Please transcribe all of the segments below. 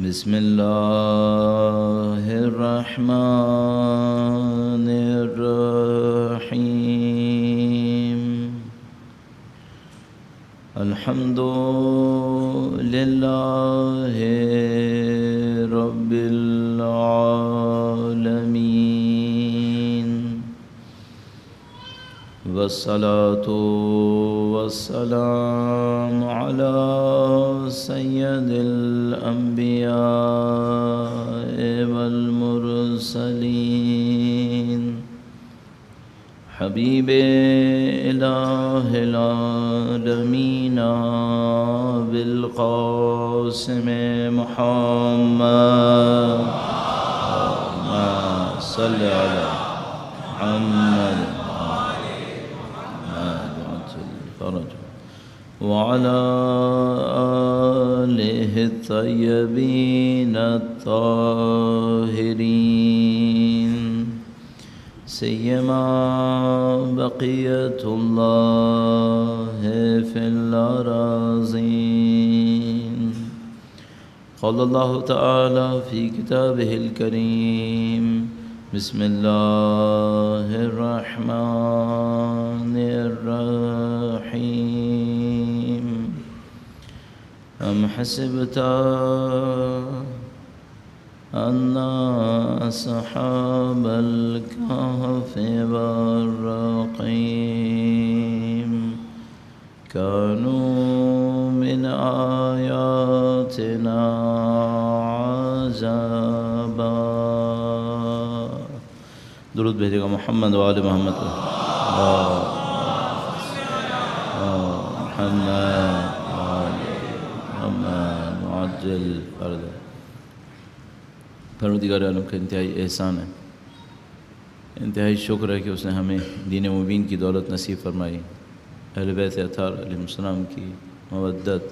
بسم اللہ الرحمن الرحیم الحمد للہ رب العالمین والصلاة والسلام علی سید الانبیاء والمرسلین حبیب الہ العالمین بالقاسم محمد صلی علی محمد وعلى آله الطيبين الطاهرين سيما بقية الله في الأراضين قال الله تعالى في كتابه الكريم بسم الله الرحمن الرحيم أم حسبت أن أصحاب الكهف والرقيم كانوا من آياتنا عجبا درود بھیجے گا محمد و آل محمد محمد معجل فرد پروردگار عالم کا انتہائی احسان ہے، انتہائی شکر ہے کہ اس نے ہمیں دین مبین کی دولت نصیب فرمائی، اہل بیت اطہار علیہ السلام کی مودت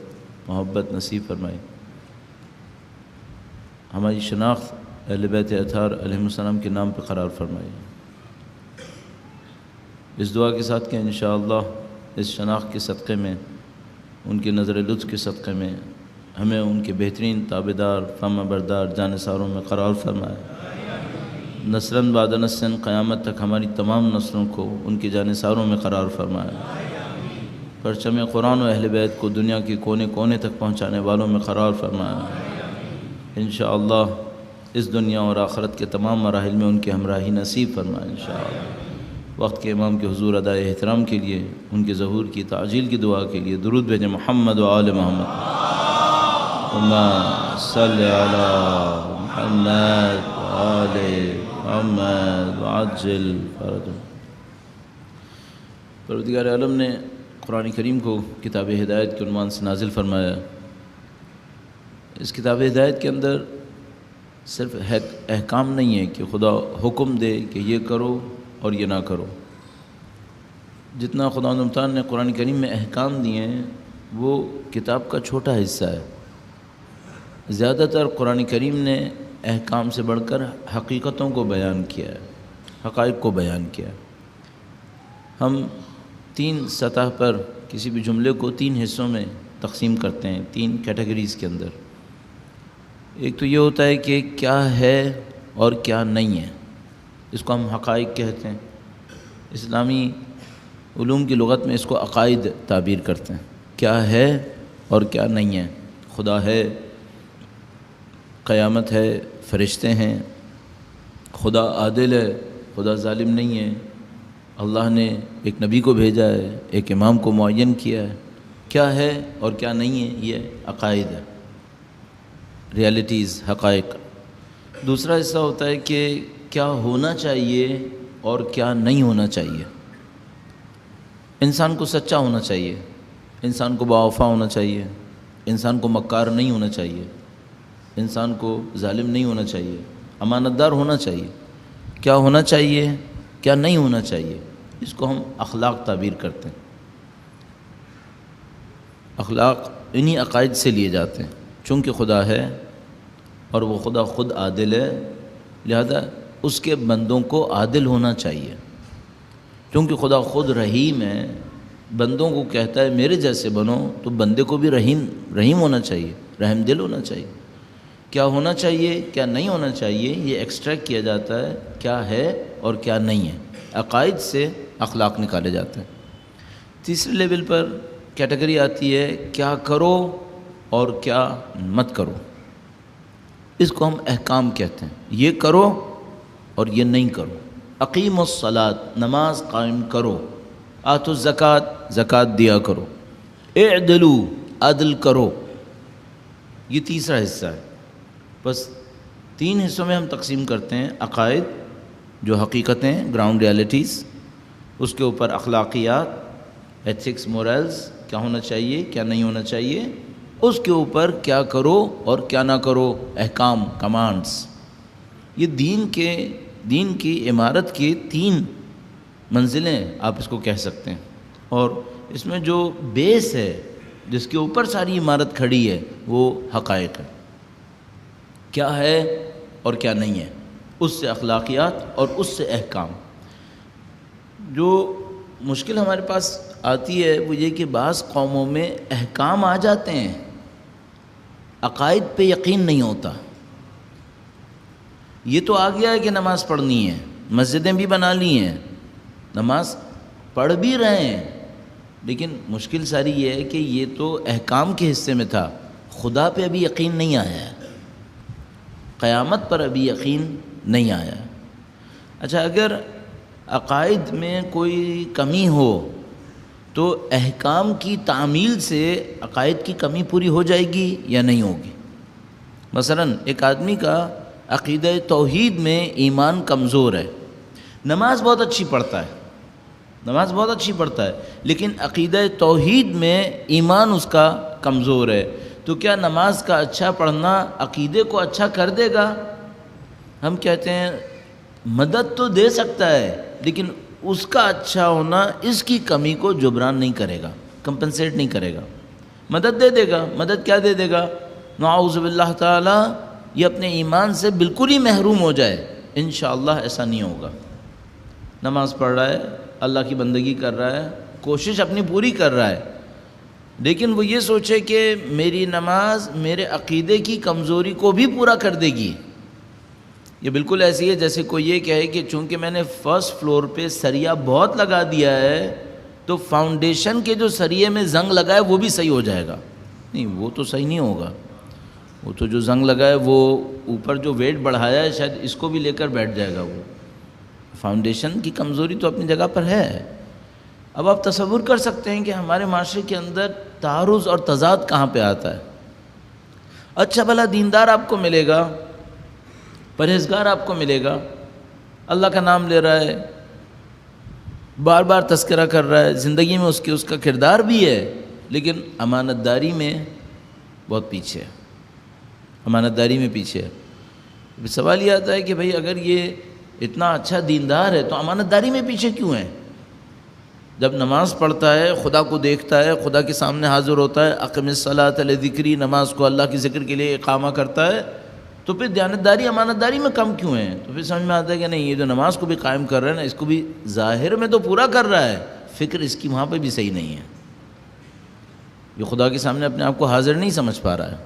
محبت نصیب فرمائی، ہماری شناخت اہل بیت اطہار علیہ السلام کے نام پہ قرار فرمائی۔ اس دعا کے ساتھ کہ انشاءاللہ اس شناخت کے صدقے میں، ان کی نظر لطف کے صدقے میں ہمیں ان کے بہترین تابعدار فرما بردار جانثاروں میں قرار فرمائے، نسلاً بعد نسل قیامت تک ہماری تمام نسلوں کو ان کے جانثاروں میں قرار فرمائے، پرچم قرآن و اہل بیت کو دنیا کے کونے کونے تک پہنچانے والوں میں قرار فرمائے۔ انشاءاللہ اس دنیا اور آخرت کے تمام مراحل میں ان کی ہمراہی نصیب فرمائے انشاءاللہ۔ وقت کے امام کے حضور ادائے احترام کے لیے، ان کے ظہور کی تعجیل کی دعا کے لیے درود بھیجیں محمد و آل محمد اللہم صلی علی محمد و آل محمد وعجل فرجهم۔ پروردگار عالم نے قرآن کریم کو کتاب ہدایت کے عنوان سے نازل فرمایا۔ اس کتاب ہدایت کے اندر صرف احکام نہیں ہے کہ خدا حکم دے کہ یہ کرو اور یہ نہ کرو، جتنا خدا تعالیٰ نے قرآن کریم میں احکام دیے ہیں وہ کتاب کا چھوٹا حصہ ہے۔ زیادہ تر قرآن کریم نے احکام سے بڑھ کر حقیقتوں کو بیان کیا ہے، حقائق کو بیان کیا ہے۔ ہم 3 سطح پر کسی بھی جملے کو 3 حصوں میں تقسیم کرتے ہیں، 3 کیٹیگریز کے اندر۔ ایک تو یہ ہوتا ہے کہ کیا ہے اور کیا نہیں ہے، اس کو ہم حقائق کہتے ہیں۔ اسلامی علوم کی لغت میں اس کو عقائد تعبیر کرتے ہیں، کیا ہے اور کیا نہیں ہے۔ خدا ہے، قیامت ہے، فرشتے ہیں، خدا عادل ہے، خدا ظالم نہیں ہے، اللہ نے ایک نبی کو بھیجا ہے، ایک امام کو معین کیا ہے۔ کیا ہے اور کیا نہیں ہے، یہ عقائد ہے، ریالٹیز، حقائق۔ دوسرا حصہ ہوتا ہے کہ کیا ہونا چاہیے اور کیا نہیں ہونا چاہیے۔ انسان کو سچا ہونا چاہیے، انسان کو باوفا ہونا چاہیے، انسان کو مکار نہیں ہونا چاہیے، انسان کو ظالم نہیں ہونا چاہیے، امانت دار ہونا چاہیے۔ کیا ہونا چاہیے، کیا نہیں ہونا چاہیے، اس کو ہم اخلاق تعبیر کرتے ہیں۔ اخلاق انہی عقائد سے لیے جاتے ہیں، چونکہ خدا ہے اور وہ خدا خود عادل ہے، لہذا اس کے بندوں کو عادل ہونا چاہیے۔ کیونکہ خدا خود رحیم ہے، بندوں کو کہتا ہے میرے جیسے بنو، تو بندے کو بھی رحیم ہونا چاہیے، رحم دل ہونا چاہیے۔ کیا ہونا چاہیے کیا نہیں ہونا چاہیے یہ ایکسٹریکٹ کیا جاتا ہے، کیا ہے اور کیا نہیں ہے، عقائد سے اخلاق نکالے جاتے ہیں۔ تیسرے لیول پر کیٹیگری آتی ہے کیا کرو اور کیا مت کرو، اس کو ہم احکام کہتے ہیں، یہ کرو اور یہ نہیں کرو۔ اقیم الصلاۃ، نماز قائم کرو، آتوا الزکوٰۃ، زکوٰۃ دیا کرو، اعدلوا، عدل کرو، یہ تیسرا حصہ ہے۔ بس 3 حصوں میں ہم تقسیم کرتے ہیں، عقائد جو حقیقتیں گراؤنڈ ریالٹیز، اس کے اوپر اخلاقیات، ایتھکس مورلز، کیا ہونا چاہیے کیا نہیں ہونا چاہیے، اس کے اوپر کیا کرو اور کیا نہ کرو، احکام، کمانڈز۔ یہ دین کی عمارت کی 3 منزلیں آپ اس کو کہہ سکتے ہیں، اور اس میں جو بیس ہے جس کے اوپر ساری عمارت کھڑی ہے وہ حقائق ہے، کیا ہے اور کیا نہیں ہے، اس سے اخلاقیات اور اس سے احکام۔ جو مشکل ہمارے پاس آتی ہے وہ یہ کہ بعض قوموں میں احکام آ جاتے ہیں، عقائد پہ یقین نہیں ہوتا۔ یہ تو آ گیا ہے کہ نماز پڑھنی ہے، مسجدیں بھی بنا لی ہیں، نماز پڑھ بھی رہے ہیں، لیکن مشکل ساری یہ ہے کہ یہ تو احکام کے حصے میں تھا، خدا پہ ابھی یقین نہیں آیا ہے، قیامت پر ابھی یقین نہیں آیا۔ اچھا، اگر عقائد میں کوئی کمی ہو تو احکام کی تعمیل سے عقائد کی کمی پوری ہو جائے گی یا نہیں ہوگی؟ مثلا ایک آدمی کا عقیدہ توحید میں ایمان کمزور ہے، نماز بہت اچھی پڑھتا ہے، لیکن عقیدہ توحید میں ایمان اس کا کمزور ہے، تو کیا نماز کا اچھا پڑھنا عقیدے کو اچھا کر دے گا؟ ہم کہتے ہیں مدد تو دے سکتا ہے، لیکن اس کا اچھا ہونا اس کی کمی کو جبران نہیں کرے گا، کمپنسیٹ نہیں کرے گا۔ مدد دے دے گا، مدد کیا دے دے گا؟ نعوذ باللہ تعالی یہ اپنے ایمان سے بالکل ہی محروم ہو جائے، انشاءاللہ ایسا نہیں ہوگا۔ نماز پڑھ رہا ہے، اللہ کی بندگی کر رہا ہے، کوشش اپنی پوری کر رہا ہے، لیکن وہ یہ سوچے کہ میری نماز میرے عقیدے کی کمزوری کو بھی پورا کر دے گی۔ یہ بالکل ایسی ہے جیسے کوئی یہ کہے کہ چونکہ میں نے فرسٹ فلور پہ سریا بہت لگا دیا ہے تو فاؤنڈیشن کے جو سریے میں زنگ لگا ہے وہ بھی صحیح ہو جائے گا۔ نہیں، وہ تو صحیح نہیں ہوگا، وہ تو جو زنگ لگا ہے وہ اوپر جو ویٹ بڑھایا ہے شاید اس کو بھی لے کر بیٹھ جائے گا، وہ فاؤنڈیشن کی کمزوری تو اپنی جگہ پر ہے۔ اب آپ تصور کر سکتے ہیں کہ ہمارے معاشرے کے اندر تعارض اور تضاد کہاں پہ آتا ہے۔ اچھا بھلا دیندار آپ کو ملے گا، پرہیزگار آپ کو ملے گا، اللہ کا نام لے رہا ہے، بار بار تذکرہ کر رہا ہے، زندگی میں اس کا کردار بھی ہے، لیکن امانت داری میں بہت پیچھے ہے، امانت داری میں پیچھے ہے۔ سوال یہ آتا ہے کہ بھئی اگر یہ اتنا اچھا دیندار ہے تو امانت داری میں پیچھے کیوں ہے؟ جب نماز پڑھتا ہے، خدا کو دیکھتا ہے، خدا کے سامنے حاضر ہوتا ہے، اقم الصلاۃ لذکری، نماز کو اللہ کے ذکر کے لیے اقامہ کرتا ہے، تو پھر دیانتداری امانت داری میں کم کیوں ہے؟ تو پھر سمجھ میں آتا ہے کہ نہیں، یہ جو نماز کو بھی قائم کر رہا ہے نا، اس کو بھی ظاہر میں تو پورا کر رہا ہے، فکر اس کی وہاں پہ بھی صحیح نہیں ہے، یہ خدا کے سامنے اپنے آپ کو حاضر نہیں سمجھ پا رہا ہے۔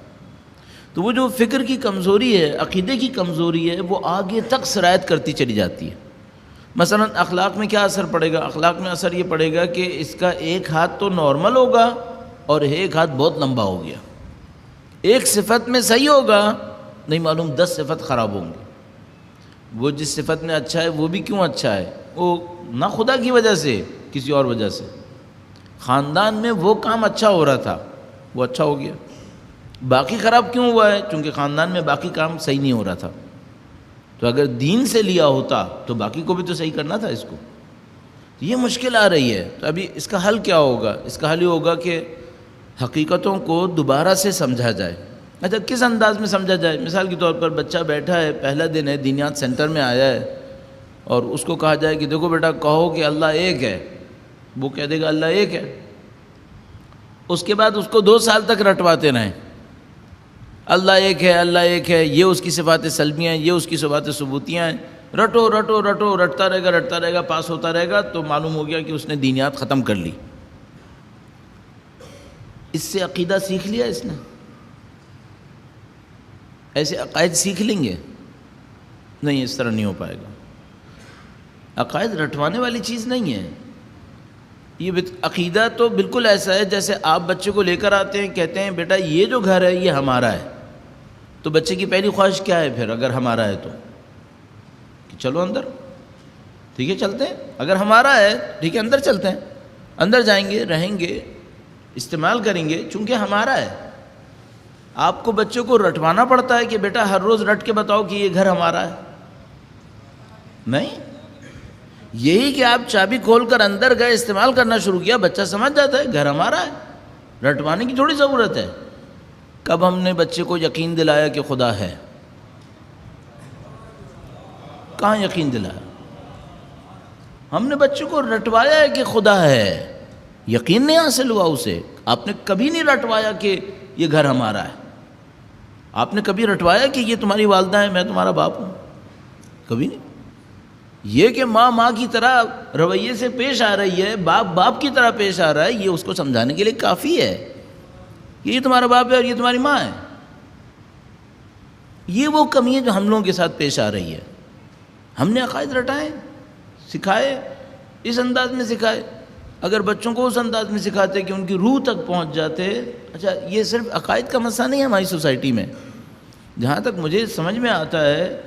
تو وہ جو فکر کی کمزوری ہے، عقیدے کی کمزوری ہے، وہ آگے تک سرایت کرتی چلی جاتی ہے۔ مثلا اخلاق میں کیا اثر پڑے گا؟ اخلاق میں اثر یہ پڑے گا کہ اس کا ایک ہاتھ تو نارمل ہوگا اور ایک ہاتھ بہت لمبا ہو گیا، ایک صفت میں صحیح ہوگا، نہیں معلوم 10 صفت خراب ہوں گی۔ وہ جس صفت میں اچھا ہے وہ بھی کیوں اچھا ہے؟ وہ نہ خدا کی وجہ سے، کسی اور وجہ سے، خاندان میں وہ کام اچھا ہو رہا تھا، وہ اچھا ہو گیا، باقی خراب کیوں ہوا ہے؟ چونکہ خاندان میں باقی کام صحیح نہیں ہو رہا تھا۔ تو اگر دین سے لیا ہوتا تو باقی کو بھی تو صحیح کرنا تھا اس کو۔ یہ مشکل آ رہی ہے، تو ابھی اس کا حل کیا ہوگا؟ اس کا حل یہ ہوگا کہ حقیقتوں کو دوبارہ سے سمجھا جائے۔ اچھا، کس انداز میں سمجھا جائے؟ مثال کے طور پر بچہ بیٹھا ہے، پہلا دن ہے، دینیات سینٹر میں آیا ہے، اور اس کو کہا جائے کہ دیکھو بیٹا کہو کہ اللہ ایک ہے، وہ کہہ دے گا اللہ ایک ہے، اس کے بعد اس کو 2 سال تک رٹواتے رہیں، اللہ ایک ہے، اللہ ایک ہے، یہ اس کی صفات سلبیاں ہیں، یہ اس کی صفات ثبوتیاں ہیں، رٹو رٹو رٹو، رٹتا رہے گا، پاس ہوتا رہے گا، تو معلوم ہو گیا کہ اس نے دینیات ختم کر لی۔ اس سے عقیدہ سیکھ لیا اس نے؟ ایسے عقائد سیکھ لیں گے؟ نہیں، اس طرح نہیں ہو پائے گا۔ عقائد رٹوانے والی چیز نہیں ہے۔ یہ عقیدہ تو بالکل ایسا ہے جیسے آپ بچے کو لے کر آتے ہیں، کہتے ہیں بیٹا یہ جو گھر ہے یہ ہمارا ہے، تو بچے کی پہلی خواہش کیا ہے پھر اگر ہمارا ہے تو؟ کہ چلو اندر، ٹھیک ہے چلتے ہیں، اگر ہمارا ہے ٹھیک ہے اندر چلتے ہیں، اندر جائیں گے، رہیں گے، استعمال کریں گے، چونکہ ہمارا ہے۔ آپ کو بچے کو رٹوانا پڑتا ہے کہ بیٹا ہر روز رٹ کے بتاؤ کہ یہ گھر ہمارا ہے؟ نہیں، یہی کہ آپ چابی کھول کر اندر گئے، استعمال کرنا شروع کیا، بچہ سمجھ جاتا ہے گھر ہمارا ہے، رٹوانے کی تھوڑی ضرورت ہے۔ کب ہم نے بچے کو یقین دلایا کہ خدا ہے؟ کہاں یقین دلایا؟ ہم نے بچے کو رٹوایا ہے کہ خدا ہے، یقین نہیں حاصل ہوا اسے۔ آپ نے کبھی نہیں رٹوایا کہ یہ گھر ہمارا ہے۔ آپ نے کبھی رٹوایا کہ یہ تمہاری والدہ ہے، میں تمہارا باپ ہوں؟ کبھی نہیں۔ یہ کہ ماں کی طرح رویے سے پیش آ رہی ہے، باپ کی طرح پیش آ رہا ہے، یہ اس کو سمجھانے کے لیے کافی ہے کہ یہ تمہارا باپ ہے اور یہ تمہاری ماں ہے۔ یہ وہ کمی ہے جو ہم لوگوں کے ساتھ پیش آ رہی ہے۔ ہم نے عقائد رٹائے، سکھائے، اس انداز میں سکھائے۔ اگر بچوں کو اس انداز میں سکھاتے کہ ان کی روح تک پہنچ جاتے۔ اچھا، یہ صرف عقائد کا مسئلہ نہیں ہے ہماری سوسائٹی میں۔ جہاں تک مجھے سمجھ میں آتا ہے،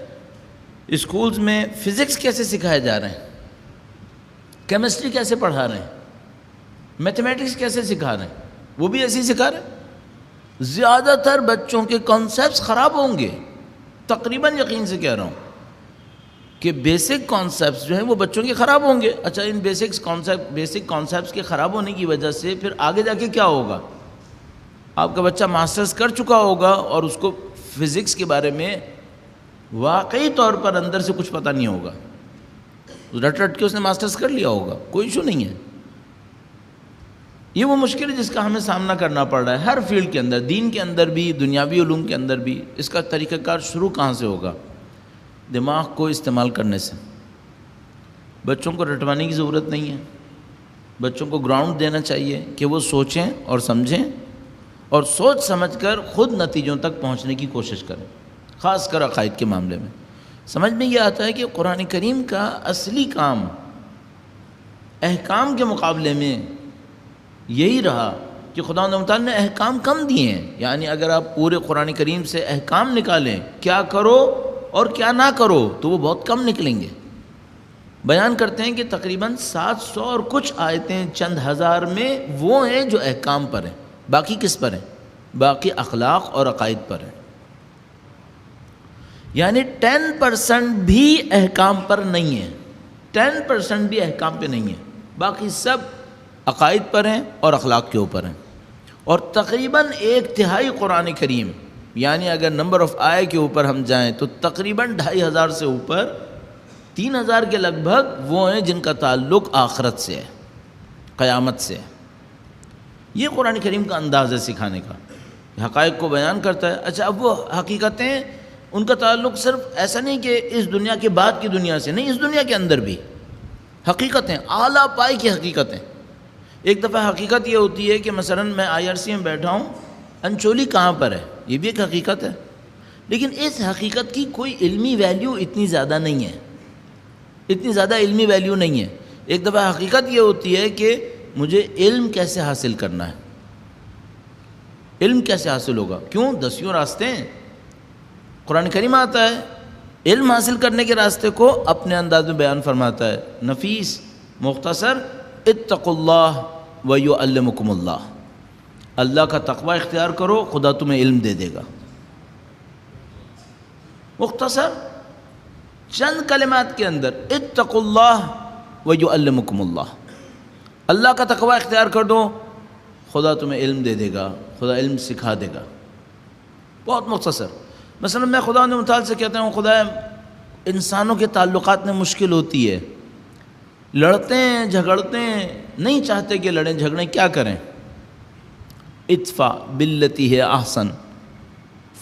اسکولز میں فزکس کیسے سکھائے جا رہے ہیں، کیمسٹری کیسے پڑھا رہے ہیں، میتھمیٹکس کیسے سکھا رہے ہیں، وہ بھی ایسے ہی سکھا رہے ہیں۔ زیادہ تر بچوں کے کانسیپٹس خراب ہوں گے، تقریباً یقین سے کہہ رہا ہوں کہ بیسک کانسیپٹس جو ہیں وہ بچوں کے خراب ہوں گے۔ اچھا، ان بیسک کانسیپٹس کے خراب ہونے کی وجہ سے پھر آگے جا کے کیا ہوگا؟ آپ کا بچہ ماسٹرز کر چکا ہوگا اور اس کو فزکس کے بارے میں واقعی طور پر اندر سے کچھ پتہ نہیں ہوگا، رٹ کے اس نے ماسٹرز کر لیا ہوگا، کوئی ایشو نہیں ہے۔ یہ وہ مشکل ہے جس کا ہمیں سامنا کرنا پڑ رہا ہے ہر فیلڈ کے اندر، دین کے اندر بھی، دنیاوی علوم کے اندر بھی۔ اس کا طریقہ کار شروع کہاں سے ہوگا؟ دماغ کو استعمال کرنے سے۔ بچوں کو رٹوانے کی ضرورت نہیں ہے، بچوں کو گراؤنڈ دینا چاہیے کہ وہ سوچیں اور سمجھیں اور سوچ سمجھ کر خود نتیجوں تک پہنچنے کی کوشش کریں، خاص کر عقائد کے معاملے میں۔ سمجھ میں یہ آتا ہے کہ قرآن کریم کا اصلی کام احکام کے مقابلے میں یہی رہا کہ خدا تعالیٰ نے احکام کم دیے ہیں۔ یعنی اگر آپ پورے قرآن کریم سے احکام نکالیں، کیا کرو اور کیا نہ کرو، تو وہ بہت کم نکلیں گے۔ بیان کرتے ہیں کہ تقریباً 700 اور کچھ آیتیں چند ہزار میں وہ ہیں جو احکام پر ہیں، باقی کس پر ہیں؟ باقی اخلاق اور عقائد پر ہیں۔ یعنی 10% بھی احکام پر نہیں ہے، 10% بھی احکام پہ نہیں ہے، باقی سب عقائد پر ہیں اور اخلاق کے اوپر ہیں۔ اور تقریباً 1/3 قرآن کریم، یعنی اگر نمبر آف آئے کے اوپر ہم جائیں تو تقریباً 2500 سے اوپر، 3000 کے لگ بھگ وہ ہیں جن کا تعلق آخرت سے ہے، قیامت سے ہے۔ یہ قرآن کریم کا انداز ہے سکھانے کا، حقائق کو بیان کرتا ہے۔ اچھا، اب وہ حقیقتیں، ان کا تعلق صرف ایسا نہیں کہ اس دنیا کے بعد کی دنیا سے، نہیں، اس دنیا کے اندر بھی حقیقتیں، اعلیٰ پائی کی حقیقتیں۔ ایک دفعہ حقیقت یہ ہوتی ہے کہ مثلاً میں IRC میں بیٹھا ہوں، انچولی کہاں پر ہے، یہ بھی ایک حقیقت ہے، لیکن اس حقیقت کی کوئی علمی ویلیو اتنی زیادہ نہیں ہے، اتنی زیادہ علمی ویلیو نہیں ہے۔ ایک دفعہ حقیقت یہ ہوتی ہے کہ مجھے علم کیسے حاصل کرنا ہے، علم کیسے حاصل ہوگا؟ کیوں؟ 10 راستے ہیں، قرآن کریم آتا ہے، علم حاصل کرنے کے راستے کو اپنے انداز میں بیان فرماتا ہے، نفیس، مختصر، اتقوا اللہ ویعلمکم اللہ، اللہ کا تقوی اختیار کرو، خدا تمہیں علم دے دے گا۔ مختصر چند کلمات کے اندر، اتقوا اللہ ویعلمکم اللہ، اللہ کا تقوی اختیار کر دو، خدا تمہیں علم دے دے گا، خدا علم سکھا دے گا۔ بہت مختصر۔ مثلا میں خدا نے متعال سے کہتا ہوں، خدا انسانوں کے تعلقات میں مشکل ہوتی ہے، لڑتے ہیں، جھگڑتے ہیں، نہیں چاہتے کہ لڑیں جھگڑیں، کیا کریں؟ ادفع باللتی ہے احسن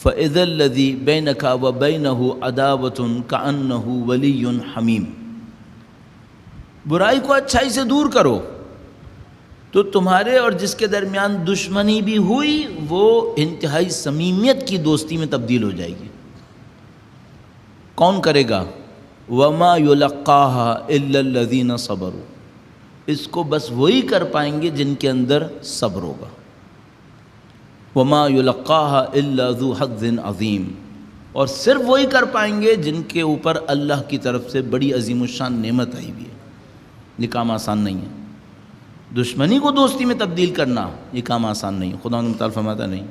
فاذا الذی بینک وبینہ عداوۃ کأنہ ولی حمیم، برائی کو اچھائی سے دور کرو تو تمہارے اور جس کے درمیان دشمنی بھی ہوئی وہ انتہائی صمیمیت کی دوستی میں تبدیل ہو جائے گی۔ کون کرے گا؟ وَمَا يُلَقَّاهَا إِلَّا الَّذِينَ صَبَرُوا، اس کو بس وہی کر پائیں گے جن کے اندر صبر ہوگا. وَمَا يُلَقَّاهَا إِلَّا ذُو حَظٍّ عَظِيمٍ، اور صرف وہی کر پائیں گے جن کے اوپر اللہ کی طرف سے بڑی عظیم الشان نعمت آئی ہوئی ہے. یہ کام آسان نہیں ہے. دشمنی کو دوستی میں تبدیل کرنا یہ کام آسان نہیں ہے، خدا متعال فرماتا نہیں،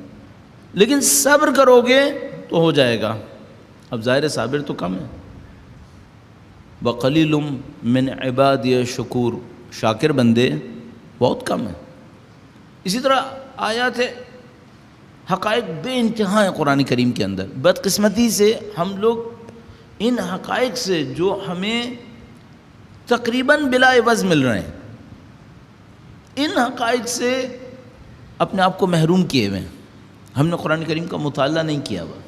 لیکن صبر کرو گے تو ہو جائے گا. اب ظاہر صابر تو کم ہے. وَقَلِيلٌ مِّنْ عِبَادِيَ الشَّكُورُ، شاکر بندے بہت کم ہیں. اسی طرح آیات حقائق بے انتہا ہیں قرآن کریم کے اندر. بدقسمتی سے ہم لوگ ان حقائق سے جو ہمیں تقریباً بلا عوض مل رہے ہیں، ان حقائق سے اپنے آپ کو محروم کیے ہوئے ہیں. ہم نے قرآن کریم کا مطالعہ نہیں کیا ہوا،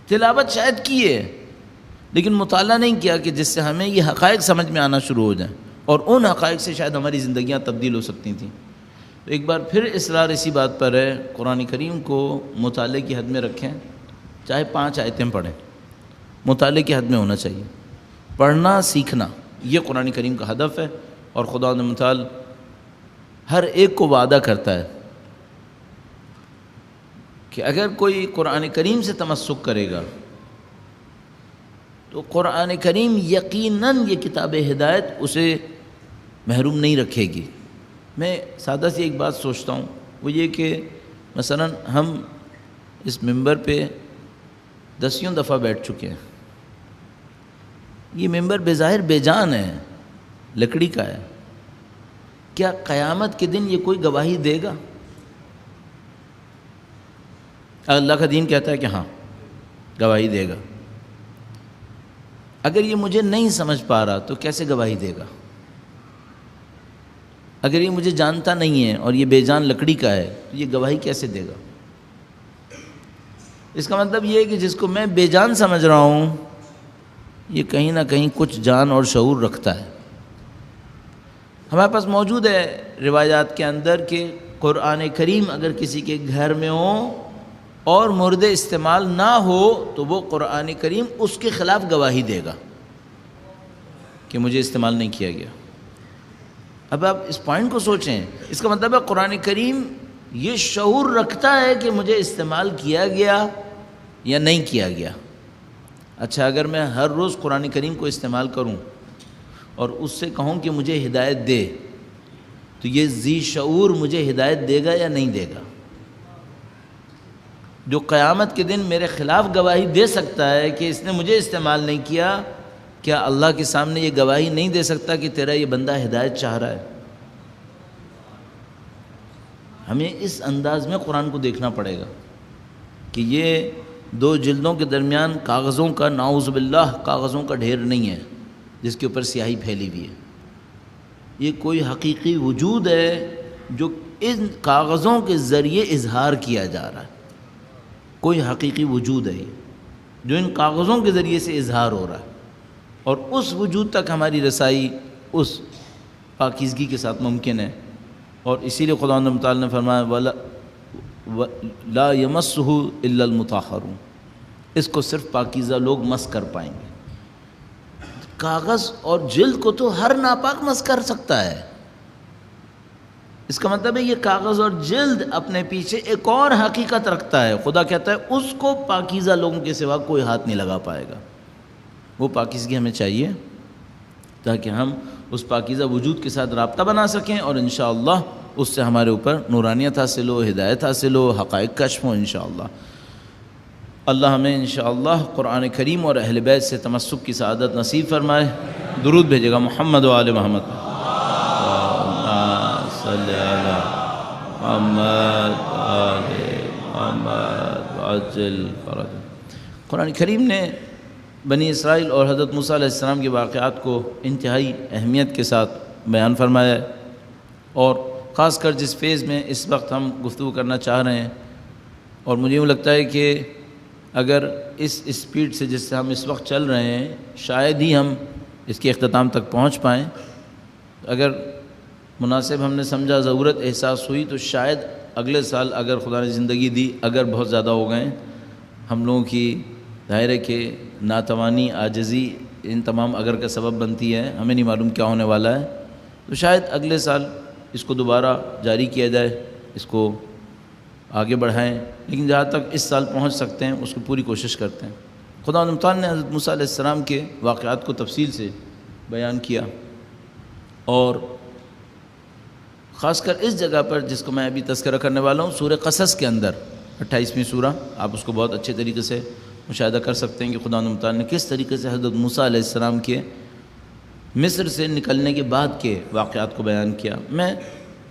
تلاوت شاید کی ہے لیکن مطالعہ نہیں کیا کہ جس سے ہمیں یہ حقائق سمجھ میں آنا شروع ہو جائیں، اور ان حقائق سے شاید ہماری زندگیاں تبدیل ہو سکتی تھیں. تو ایک بار پھر اصرار اسی بات پر ہے، قرآن کریم کو مطالعے کی حد میں رکھیں، چاہے 5 آیتیں پڑھیں، مطالعے کی حد میں ہونا چاہیے. پڑھنا سیکھنا یہ قرآن کریم کا ہدف ہے، اور خدا متعال ہر ایک کو وعدہ کرتا ہے کہ اگر کوئی قرآن کریم سے تمسک کرے گا تو قرآن کریم یقیناً یہ کتاب ہدایت اسے محروم نہیں رکھے گی. میں سادہ سی ایک بات سوچتا ہوں، وہ یہ کہ مثلا ہم اس ممبر پہ 10 دفعہ بیٹھ چکے ہیں. یہ ممبر بظاہر بے جان ہے، لکڑی کا ہے. کیا قیامت کے دن یہ کوئی گواہی دے گا؟ اللہ کا دین کہتا ہے کہ ہاں گواہی دے گا. اگر یہ مجھے نہیں سمجھ پا رہا تو کیسے گواہی دے گا؟ اگر یہ مجھے جانتا نہیں ہے اور یہ بے جان لکڑی کا ہے تو یہ گواہی کیسے دے گا؟ اس کا مطلب یہ ہے کہ جس کو میں بے جان سمجھ رہا ہوں یہ کہیں نہ کہیں کچھ جان اور شعور رکھتا ہے. ہمارے پاس موجود ہے روایات کے اندر کہ قرآن کریم اگر کسی کے گھر میں ہو اور مورد استعمال نہ ہو تو وہ قرآن کریم اس کے خلاف گواہی دے گا کہ مجھے استعمال نہیں کیا گیا. اب آپ اس پوائنٹ کو سوچیں، اس کا مطلب ہے قرآن کریم یہ شعور رکھتا ہے کہ مجھے استعمال کیا گیا یا نہیں کیا گیا. اچھا، اگر میں ہر روز قرآن کریم کو استعمال کروں اور اس سے کہوں کہ مجھے ہدایت دے تو یہ ذی شعور مجھے ہدایت دے گا یا نہیں دے گا؟ جو قیامت کے دن میرے خلاف گواہی دے سکتا ہے کہ اس نے مجھے استعمال نہیں کیا، کیا اللہ کے سامنے یہ گواہی نہیں دے سکتا کہ تیرا یہ بندہ ہدایت چاہ رہا ہے؟ ہمیں اس انداز میں قرآن کو دیکھنا پڑے گا کہ یہ 2 جلدوں کے درمیان کاغذوں کا، نعوذ باللہ، کاغذوں کا ڈھیر نہیں ہے جس کے اوپر سیاہی پھیلی ہوئی ہے. یہ کوئی حقیقی وجود ہے جو ان کاغذوں کے ذریعے اظہار کیا جا رہا ہے. کوئی حقیقی وجود ہے یہ جو ان کاغذوں کے ذریعے سے اظہار ہو رہا ہے، اور اس وجود تک ہماری رسائی اس پاکیزگی کے ساتھ ممکن ہے. اور اسی لیے خدا تعالیٰ نے فرمایا لا یمسہ الا المطہرون، اس کو صرف پاکیزہ لوگ مس کر پائیں گے. کاغذ اور جلد کو تو ہر ناپاک مس کر سکتا ہے. اس کا مطلب ہے یہ کاغذ اور جلد اپنے پیچھے ایک اور حقیقت رکھتا ہے. خدا کہتا ہے اس کو پاکیزہ لوگوں کے سوا کوئی ہاتھ نہیں لگا پائے گا. وہ پاکیزگی ہمیں چاہیے تاکہ ہم اس پاکیزہ وجود کے ساتھ رابطہ بنا سکیں، اور انشاءاللہ اس سے ہمارے اوپر نورانیت حاصل ہو، ہدایت حاصل ہو، حقائق کشف ہو انشاءاللہ. اللہ ہمیں انشاءاللہ قرآن کریم اور اہل بیت سے تمسک کی سعادت نصیب فرمائے. درود بھیجے گا محمد و آل محمد. صلی علی محمد آل محمد وعجل فرج. قرآن کریم نے بنی اسرائیل اور حضرت موسیٰ علیہ السلام کے واقعات کو انتہائی اہمیت کے ساتھ بیان فرمایا ہے، اور خاص کر جس فیز میں اس وقت ہم گفتگو کرنا چاہ رہے ہیں، اور مجھے یوں لگتا ہے کہ اگر اس اسپیڈ سے جس سے ہم اس وقت چل رہے ہیں شاید ہی ہم اس کے اختتام تک پہنچ پائیں. اگر مناسب ہم نے سمجھا، ضرورت احساس ہوئی، تو شاید اگلے سال اگر خدا نے زندگی دی، اگر بہت زیادہ ہو گئے ہم لوگوں کی ظاہر ہے کہ ناتوانی، عاجزی ان تمام اگر کا سبب بنتی ہے. ہمیں نہیں معلوم کیا ہونے والا ہے، تو شاید اگلے سال اس کو دوبارہ جاری کیا جائے، اس کو آگے بڑھائیں، لیکن جہاں تک اس سال پہنچ سکتے ہیں اس کو پوری کوشش کرتے ہیں. خدا تعالیٰ نے حضرت موسیٰ علیہ السلام کے واقعات کو تفصیل سے بیان کیا، اور خاص کر اس جگہ پر جس کو میں ابھی تذکرہ کرنے والا ہوں، سورہ قصص کے اندر 28ویں سورہ، آپ اس کو بہت اچھے طریقے سے مشاہدہ کر سکتے ہیں کہ خدا تعالیٰ نے کس طریقے سے حضرت موسیٰ علیہ السلام کے مصر سے نکلنے کے بعد کے واقعات کو بیان کیا. میں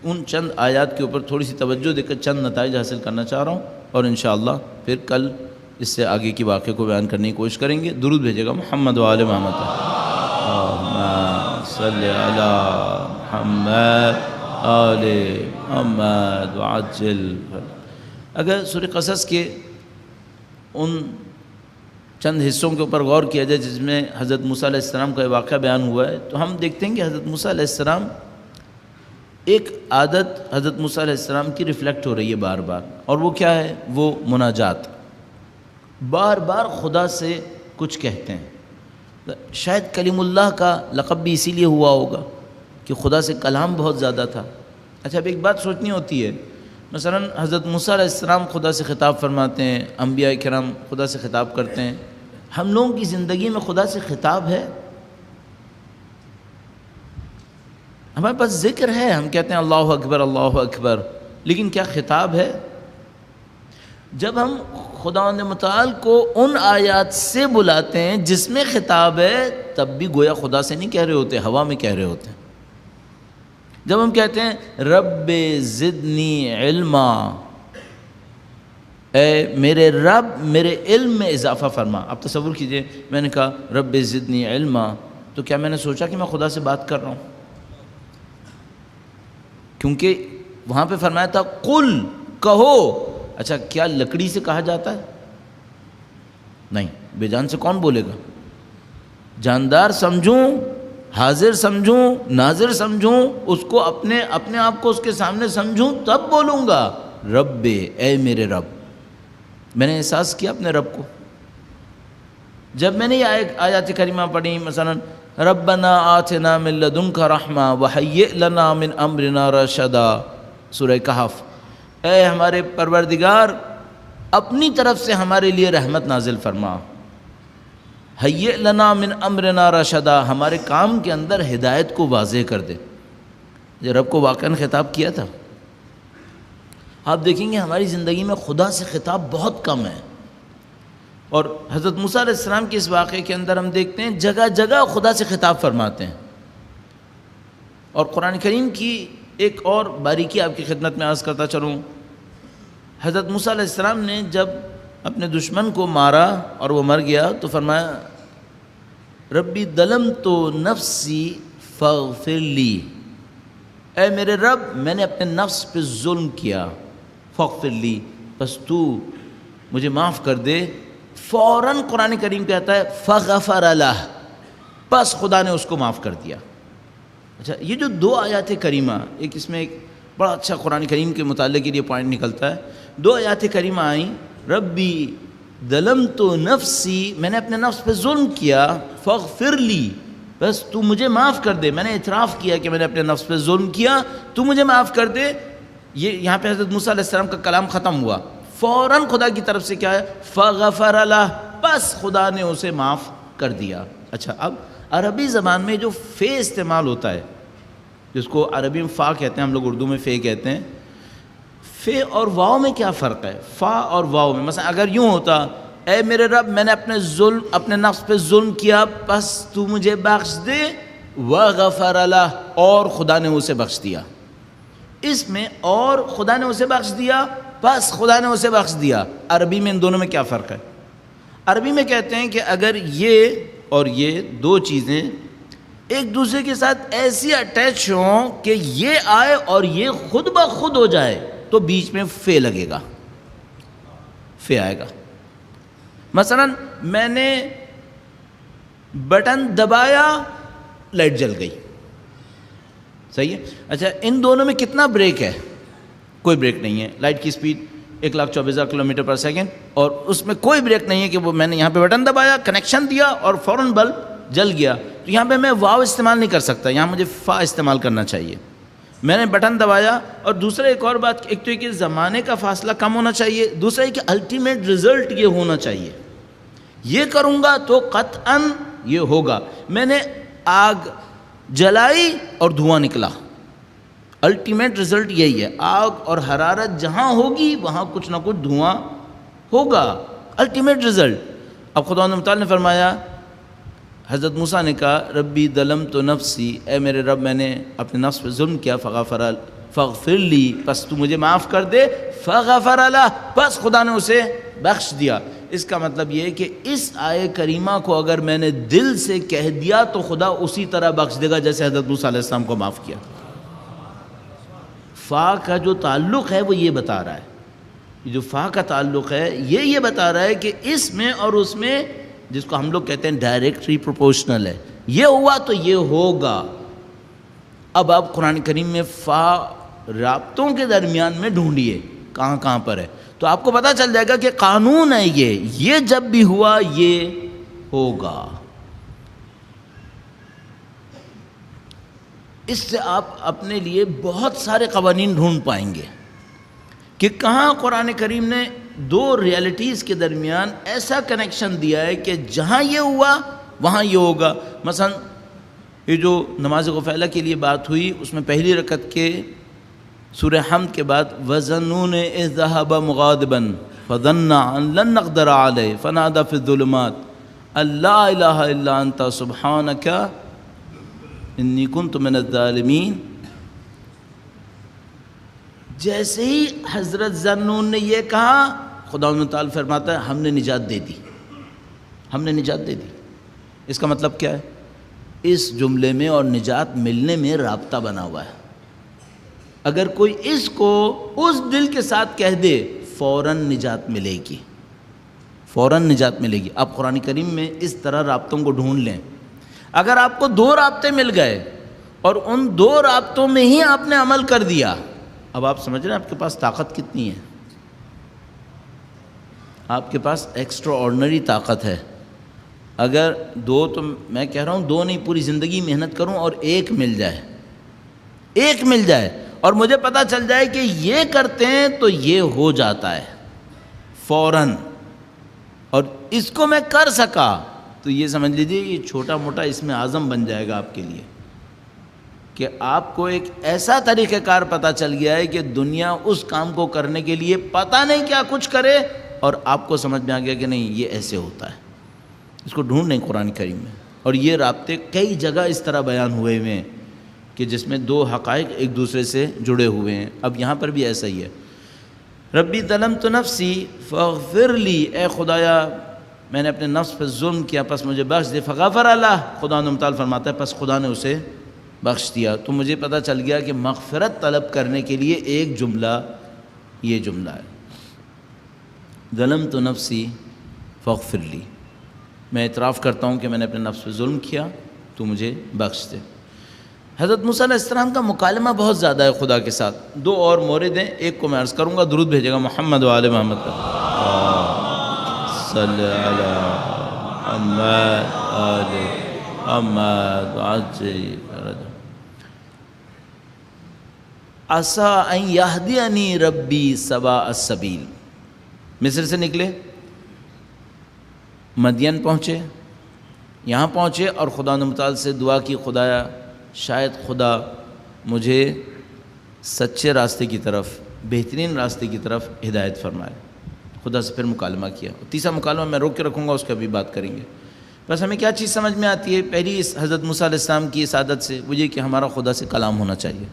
ان چند آیات کے اوپر تھوڑی سی توجہ دے کر چند نتائج حاصل کرنا چاہ رہا ہوں، اور انشاءاللہ پھر کل اس سے آگے کی واقعے کو بیان کرنے کی کوشش کریں گے. درود بھیجے گا محمد و آل محمد. اللہم صلی علی محمد آل محمد وعجل. اگر سورہ قصص کے ان چند حصوں کے اوپر غور کیا جائے جس میں حضرت موسیٰ علیہ السلام کا واقعہ بیان ہوا ہے، تو ہم دیکھتے ہیں کہ حضرت موسیٰ علیہ السلام ایک عادت حضرت موسیٰ علیہ السلام کی ریفلیکٹ ہو رہی ہے بار بار، اور وہ کیا ہے؟ وہ مناجات. بار بار خدا سے کچھ کہتے ہیں. شاید کلیم اللہ کا لقب بھی اسی لیے ہوا ہوگا کہ خدا سے کلام بہت زیادہ تھا. اچھا، اب ایک بات سوچنی ہوتی ہے، مثلا حضرت موسیٰ علیہ السلام خدا سے خطاب فرماتے ہیں، انبیاء کرام خدا سے خطاب کرتے ہیں. ہم لوگوں کی زندگی میں خدا سے خطاب ہے؟ ہمارے پاس ذکر ہے، ہم کہتے ہیں اللہ اکبر اللہ اکبر، لیکن کیا خطاب ہے؟ جب ہم خداوند متعال کو ان آیات سے بلاتے ہیں جس میں خطاب ہے، تب بھی گویا خدا سے نہیں کہہ رہے ہوتے، ہوا میں کہہ رہے ہوتے ہیں. جب ہم کہتے ہیں رب زدنی علما، اے میرے رب میرے علم میں اضافہ فرما. اب تصور کیجئے، میں نے کہا رب زدنی علما، تو کیا میں نے سوچا کہ میں خدا سے بات کر رہا ہوں؟ کیونکہ وہاں پہ فرمایا تھا قل، کہو. اچھا، کیا لکڑی سے کہا جاتا ہے؟ نہیں. بے جان سے کون بولے گا؟ جاندار سمجھوں، حاضر سمجھوں، ناظر سمجھوں، اس کو اپنے آپ کو اس کے سامنے سمجھوں تب بولوں گا رب، اے میرے رب. میں نے احساس کیا اپنے رب کو جب میں نے یہ آیات کریمہ پڑھی، مثلا ربنا آتنا من لدنک رحمہ وہیئ لنا من امرنا رشدا، سورہ کہف. اے ہمارے پروردگار، اپنی طرف سے ہمارے لیے رحمت نازل فرما. ہیئ لنا من امرنا رشدا، ہمارے کام کے اندر ہدایت کو واضح کر دے. یہ رب کو واقعاً خطاب کیا تھا. آپ دیکھیں گے ہماری زندگی میں خدا سے خطاب بہت کم ہے، اور حضرت موسیٰ علیہ السلام کے اس واقعے کے اندر ہم دیکھتے ہیں جگہ جگہ خدا سے خطاب فرماتے ہیں. اور قرآن کریم کی ایک اور باریکی آپ کی خدمت میں عرض کرتا چلوں. حضرت موسیٰ علیہ السلام نے جب اپنے دشمن کو مارا اور وہ مر گیا تو فرمایا ربی ظلمت نفسی فاغفر لی، اے میرے رب میں نے اپنے نفس پہ ظلم کیا، فاغفر لی، بس تو مجھے معاف کر دے. فوراً قرآن کریم کہتا ہے فغفر لہ، بس خدا نے اس کو معاف کر دیا. اچھا، یہ جو دو آیات کریمہ، ایک اس میں ایک بڑا اچھا قرآن کریم کے متعلق کے لیے پوائنٹ نکلتا ہے. دو آیات کریمہ آئیں، ربی ظلمت نفسی، میں نے اپنے نفس پہ ظلم کیا، فاغفر لی، بس تو مجھے معاف کر دے. میں نے اعتراف کیا کہ میں نے اپنے نفس پہ ظلم کیا، تو مجھے معاف کر دے. یہ یہاں پہ حضرت موسیٰ علیہ السلام کا کلام ختم ہوا. فوراً خدا کی طرف سے کیا ہے؟ فغفر لہ، بس خدا نے اسے معاف کر دیا. اچھا، اب عربی زبان میں جو فے استعمال ہوتا ہے، جس کو عربی میں فا کہتے ہیں، ہم لوگ اردو میں فے کہتے ہیں. فے اور واو میں کیا فرق ہے؟ فا اور واو میں مثلا اگر یوں ہوتا اے میرے رب میں نے اپنے نفس پہ ظلم کیا، بس تو مجھے بخش دے، وغفر لہ، اور خدا نے اسے بخش دیا. اس میں اور خدا نے اسے بخش دیا، بس خدا نے اسے بخش دیا. عربی میں ان دونوں میں کیا فرق ہے؟ عربی میں کہتے ہیں کہ اگر یہ اور یہ دو چیزیں ایک دوسرے کے ساتھ ایسی اٹیچ ہوں کہ یہ آئے اور یہ خود بخود ہو جائے تو بیچ میں فے لگے گا، فے آئے گا. مثلا میں نے بٹن دبایا، لائٹ جل گئی، صحیح ہے. اچھا، ان دونوں میں کتنا بریک ہے؟ کوئی بریک نہیں ہے. لائٹ کی سپیڈ 1,24,000 کلومیٹر پر سیکنڈ، اور اس میں کوئی بریک نہیں ہے کہ وہ میں نے یہاں پہ بٹن دبایا، کنیکشن دیا اور فوراً بلب جل گیا. تو یہاں پہ میں واو استعمال نہیں کر سکتا، یہاں مجھے فا استعمال کرنا چاہیے. میں نے بٹن دبایا. اور دوسرا ایک اور بات، ایک تو یہ کہ زمانے کا فاصلہ کم ہونا چاہیے، دوسرا یہ کہ الٹیمیٹ رزلٹ یہ ہونا چاہیے. یہ کروں گا تو قطعاً یہ ہوگا. میں نے آگ جلائی اور دھواں نکلا، الٹیمیٹ رزلٹ یہی ہے. آگ اور حرارت جہاں ہوگی وہاں کچھ نہ کچھ دھواں ہوگا، الٹیمیٹ رزلٹ. اب خدا متعال نے فرمایا، حضرت موسیٰ نے کہا ربی ظلمت نفسی، اے میرے رب میں نے اپنے نفس پہ ظلم کیا، فغفر لی، پس تو مجھے معاف کر دے. فغفر لہ، پس خدا نے اسے بخش دیا. اس کا مطلب یہ ہے کہ اس آیے کریمہ کو اگر میں نے دل سے کہہ دیا تو خدا اسی طرح بخش دے گا جیسے حضرت موسیٰ علیہ السلام کو معاف کیا. فا کا جو تعلق ہے وہ یہ بتا رہا ہے، جو فا کا تعلق ہے یہ بتا رہا ہے کہ اس میں اور اس میں، جس کو ہم لوگ کہتے ہیں ڈائریکٹلی پروپورشنل ہے، یہ ہوا تو یہ ہوگا. اب آپ قرآن کریم میں فا رابطوں کے درمیان میں ڈھونڈیے کہاں کہاں پر ہے، تو آپ کو پتہ چل جائے گا کہ قانون ہے یہ جب بھی ہوا یہ ہوگا. اس سے آپ اپنے لیے بہت سارے قوانین ڈھونڈ پائیں گے کہ کہاں قرآن کریم نے دو ریالٹیز کے درمیان ایسا کنیکشن دیا ہے کہ جہاں یہ ہوا وہاں یہ ہوگا. مثلا یہ جو نماز غفیلہ کے لیے بات ہوئی، اس میں پہلی رکعت کے سورہ حمد کے بعد وَظَنُّونِ إِذْ ذَهَبَ مُغَاضِبًا فَظَنَّ أَن لَّن نَّقْدِرَ عَلَيْهِ فَنَادَىٰ فِي الظُّلُمَاتِ أَن لَّا إِلَٰهَ إِلَّا أَنتَ سُبْحَانَكَ إِنِّي كُنتُ مِنَ الظَّالِمِينَ. جیسے ہی حضرت ذنون نے یہ کہا، خداوند تعالیٰ فرماتا ہے ہم نے نجات دے دی، ہم نے نجات دے دی. اس کا مطلب کیا ہے؟ اس جملے میں اور نجات ملنے میں رابطہ بنا ہوا ہے. اگر کوئی اس کو اس دل کے ساتھ کہہ دے فوراً نجات ملے گی، فوراً نجات ملے گی. آپ قرآن کریم میں اس طرح رابطوں کو ڈھونڈ لیں. اگر آپ کو دو رابطے مل گئے اور ان دو رابطوں میں ہی آپ نے عمل کر دیا، اب آپ سمجھ رہے ہیں آپ کے پاس طاقت کتنی ہے؟ آپ کے پاس ایکسٹرا آرڈنری طاقت ہے. اگر دو، تو میں کہہ رہا ہوں دو نہیں، پوری زندگی محنت کروں اور ایک مل جائے، ایک مل جائے اور مجھے پتہ چل جائے کہ یہ کرتے ہیں تو یہ ہو جاتا ہے فوراً، اور اس کو میں کر سکا، تو یہ سمجھ لیجیے یہ چھوٹا موٹا اس میں اعظم بن جائے گا آپ کے لیے، کہ آپ کو ایک ایسا طریقہ کار پتہ چل گیا ہے کہ دنیا اس کام کو کرنے کے لیے پتہ نہیں کیا کچھ کرے، اور آپ کو سمجھ میں آ گیا کہ نہیں یہ ایسے ہوتا ہے. اس کو ڈھونڈیں قرآن کریم میں. اور یہ رابطے کئی جگہ اس طرح بیان ہوئے ہوئے ہیں کہ جس میں دو حقائق ایک دوسرے سے جڑے ہوئے ہیں. اب یہاں پر بھی ایسا ہی ہے. ربی ظلمت نفسی فاغفر لی، اے خدایا میں نے اپنے نفس پر ظلم کیا پس مجھے بخش دے. فغفر لہ، خدا متعال فرماتا ہے پس خدا نے اسے بخش دیا. تو مجھے پتہ چل گیا کہ مغفرت طلب کرنے کے لیے ایک جملہ یہ جملہ ہے، ظلمت نفسی فاغفر لی. میں اعتراف کرتا ہوں کہ میں نے اپنے نفس پہ ظلم کیا، تو مجھے بخش دے. حضرت موسیٰ علیہ السلام کا مکالمہ بہت زیادہ ہے خدا کے ساتھ. دو اور مورد ہیں، ایک کو میں عرض کروں گا، درود بھیجے گا محمد و آل محمد صلی علی محمد آل محمد عسیٰ ان یہدینی ربی سواء السبیل. مصر سے نکلے، مدین پہنچے، یہاں پہنچے اور خدا متعال سے دعا کی، خدایا شاید خدا مجھے سچے راستے کی طرف، بہترین راستے کی طرف ہدایت فرمائے. خدا سے پھر مکالمہ کیا. تیسرا مکالمہ میں روک کے رکھوں گا، اس کا بھی بات کریں گے. بس ہمیں کیا چیز سمجھ میں آتی ہے پہلی اس حضرت موسیٰ علیہ السلام کی اس عادت سے؟ وہ یہ کہ ہمارا خدا سے کلام ہونا چاہیے،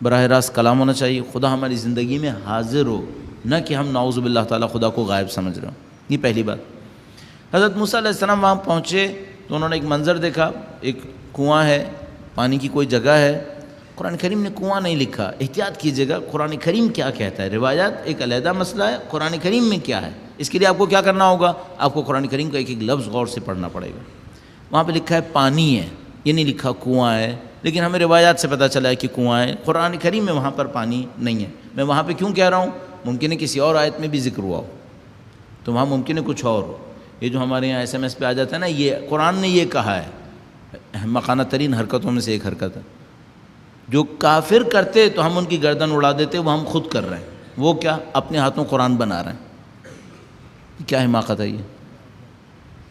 براہ راست کلام ہونا چاہیے. خدا ہماری زندگی میں حاضر ہو، نہ کہ ہم نعوذ باللہ تعالیٰ خدا کو غائب سمجھ رہے ہوں. یہ پہلی بات. حضرت موسیٰ علیہ السلام وہاں پہنچے تو انہوں نے ایک منظر دیکھا، ایک کنواں ہے، پانی کی کوئی جگہ ہے. قرآن کریم نے کنواں نہیں لکھا، احتیاط کیجیے گا قرآن کریم کیا کہتا ہے. روایات ایک علیحدہ مسئلہ ہے، قرآن کریم میں کیا ہے اس کے لیے آپ کو کیا کرنا ہوگا، آپ کو قرآن کریم کا ایک ایک لفظ غور سے پڑھنا پڑے گا. وہاں پہ لکھا ہے پانی ہے، یہ نہیں لکھا کنواں ہے، لیکن ہمیں روایات سے پتہ چلا ہے کہ کنواں ہے. قرآن کریم میں وہاں پر پانی نہیں ہے. میں وہاں پہ کیوں کہہ رہا ہوں؟ ممکن ہے کسی اور آیت میں بھی ذکر ہوا ہو، تو وہاں ممکن ہے کچھ اور ہو۔ یہ جو ہمارے یہاں SMS پہ آ جاتا ہے نا، یہ قرآن نے یہ کہا ہے، احمقانہ ترین حرکتوں میں سے ایک حرکت ہے۔ جو کافر کرتے تو ہم ان کی گردن اڑا دیتے، وہ ہم خود کر رہے ہیں۔ وہ کیا؟ اپنے ہاتھوں قرآن بنا رہے ہیں۔ کیا حماقت ہے یہ؟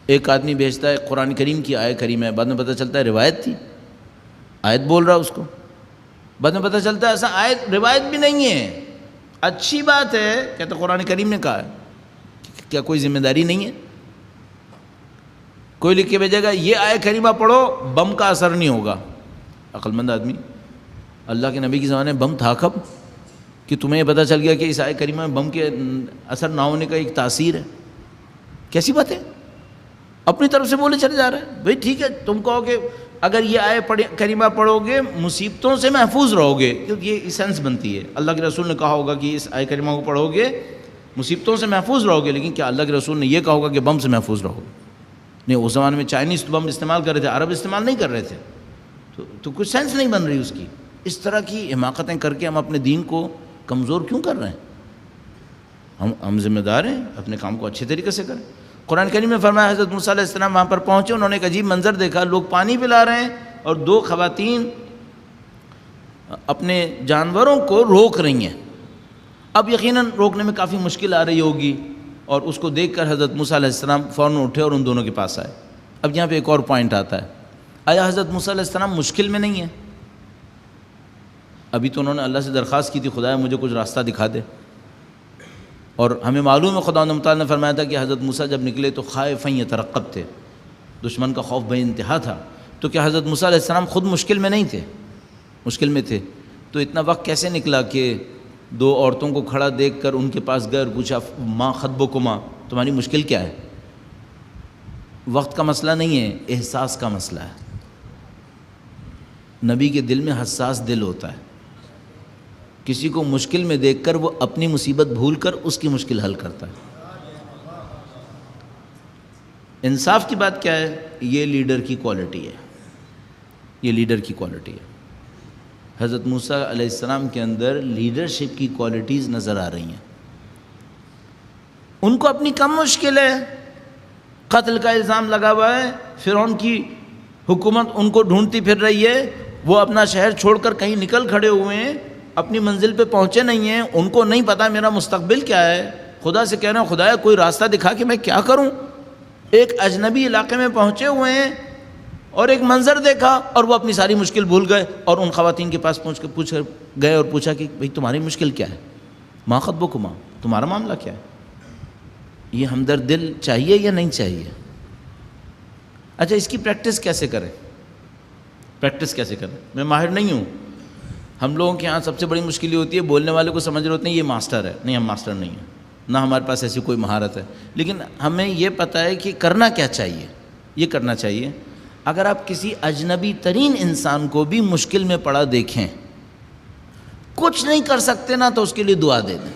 ایک آدمی بھیجتا ہے قرآن کریم کی آیت کریم ہے، بعد میں پتہ چلتا ہے روایت تھی، آیت بول رہا اس کو، بعد میں پتہ چلتا ہے ایسا آیت روایت بھی نہیں ہے، اچھی بات ہے، کہتے قرآن کریم نے کہا ہے۔ کیا کوئی ذمہ داری نہیں ہے؟ کوئی لکھ کے بھیجے گا یہ آیت کریمہ پڑھو، بم کا اثر نہیں ہوگا۔ عقل مند آدمی، اللہ کے نبی کے زمانے میں بم تھا کب کہ تمہیں یہ پتہ چل گیا کہ اس آیت کریمہ میں بم کے اثر نہ ہونے کا ایک تاثیر ہے؟ کیسی بات ہے؟ اپنی طرف سے بولے چلے جا رہے ہیں۔ بھئی ٹھیک ہے، تم کہو کہ اگر یہ آیت کریمہ پڑھو گے مصیبتوں سے محفوظ رہو گے، کیونکہ یہ سینس بنتی ہے، اللہ کے رسول نے کہا ہوگا کہ اس آیت کریمہ کو پڑھو گے مصیبتوں سے محفوظ رہو گے، لیکن کیا اللہ کے رسول نے یہ کہا ہوگا کہ بم سے محفوظ رہو گے؟ نہیں، اس زمانے میں چائنیز بم استعمال کر رہے تھے، عرب استعمال نہیں کر رہے تھے، تو کچھ سینس نہیں بن رہی اس کی۔ اس طرح کی حماقتیں کر کے ہم اپنے دین کو کمزور کیوں کر رہے ہیں؟ ہم ذمہ دار ہیں، اپنے کام کو اچھے طریقے سے کریں۔ قرآن کریم نے فرمایا حضرت موسیٰ علیہ السلام وہاں پر پہنچے، انہوں نے ایک عجیب منظر دیکھا، لوگ پانی پلا رہے ہیں اور دو خواتین اپنے جانوروں کو روک رہی ہیں۔ اب یقیناً روکنے میں کافی مشکل آ رہی ہوگی، اور اس کو دیکھ کر حضرت موسیٰ علیہ السلام فوراً اٹھے اور ان دونوں کے پاس آئے۔ اب یہاں پہ ایک اور پوائنٹ آتا ہے، آیا حضرت موسیٰ علیہ السلام مشکل میں نہیں ہے؟ ابھی تو انہوں نے اللہ سے درخواست کی تھی خدایا مجھے کچھ راستہ دکھا دے، اور ہمیں معلوم ہے خداوند متعال نے فرمایا تھا کہ حضرت موسیٰ جب نکلے تو خائفاً یترقب تھے، دشمن کا خوف بے انتہا تھا۔ تو کیا حضرت موسیٰ علیہ السلام خود مشکل میں نہیں تھے؟ مشکل میں تھے، تو اتنا وقت کیسے نکلا کہ دو عورتوں کو کھڑا دیکھ کر ان کے پاس گئے اور پوچھا ماں خطبکما، تمہاری مشکل کیا ہے؟ وقت کا مسئلہ نہیں ہے، احساس کا مسئلہ ہے۔ نبی کے دل میں حساس دل ہوتا ہے، کسی کو مشکل میں دیکھ کر وہ اپنی مصیبت بھول کر اس کی مشکل حل کرتا ہے۔ انصاف کی بات کیا ہے؟ یہ لیڈر کی کوالٹی ہے، یہ لیڈر کی کوالٹی ہے۔ حضرت موسیٰ علیہ السلام کے اندر لیڈرشپ کی کوالٹیز نظر آ رہی ہیں۔ ان کو اپنی کم مشکل ہے، قتل کا الزام لگا ہوا ہے، فرعون کی حکومت ان کو ڈھونڈتی پھر رہی ہے، وہ اپنا شہر چھوڑ کر کہیں نکل کھڑے ہوئے ہیں، اپنی منزل پہ پہنچے نہیں ہیں، ان کو نہیں پتا میرا مستقبل کیا ہے۔ خدا سے کہہ رہے ہیں خدایا کوئی راستہ دکھا کہ میں کیا کروں۔ ایک اجنبی علاقے میں پہنچے ہوئے ہیں اور ایک منظر دیکھا اور وہ اپنی ساری مشکل بھول گئے، اور ان خواتین کے پاس پوچھ کر گئے اور پوچھا کہ بھئی تمہاری مشکل کیا ہے؟ ما خطبکما، تمہارا معاملہ کیا ہے؟ یہ ہمدرد دل چاہیے یا نہیں چاہیے؟ اچھا، اس کی پریکٹس کیسے کریں؟ پریکٹس کیسے کریں؟ میں ماہر نہیں ہوں، ہم لوگوں کے ہاں سب سے بڑی مشکل یہ ہوتی ہے بولنے والے کو سمجھ رہے ہوتے ہیں یہ ماسٹر ہے، نہیں ہم ماسٹر نہیں ہیں، نہ ہمارے پاس ایسی کوئی مہارت ہے، لیکن ہمیں یہ پتہ ہے کہ کرنا کیا چاہیے۔ یہ کرنا چاہیے، اگر آپ کسی اجنبی ترین انسان کو بھی مشکل میں پڑا دیکھیں، کچھ نہیں کر سکتے نا تو اس کے لیے دعا دے دیں،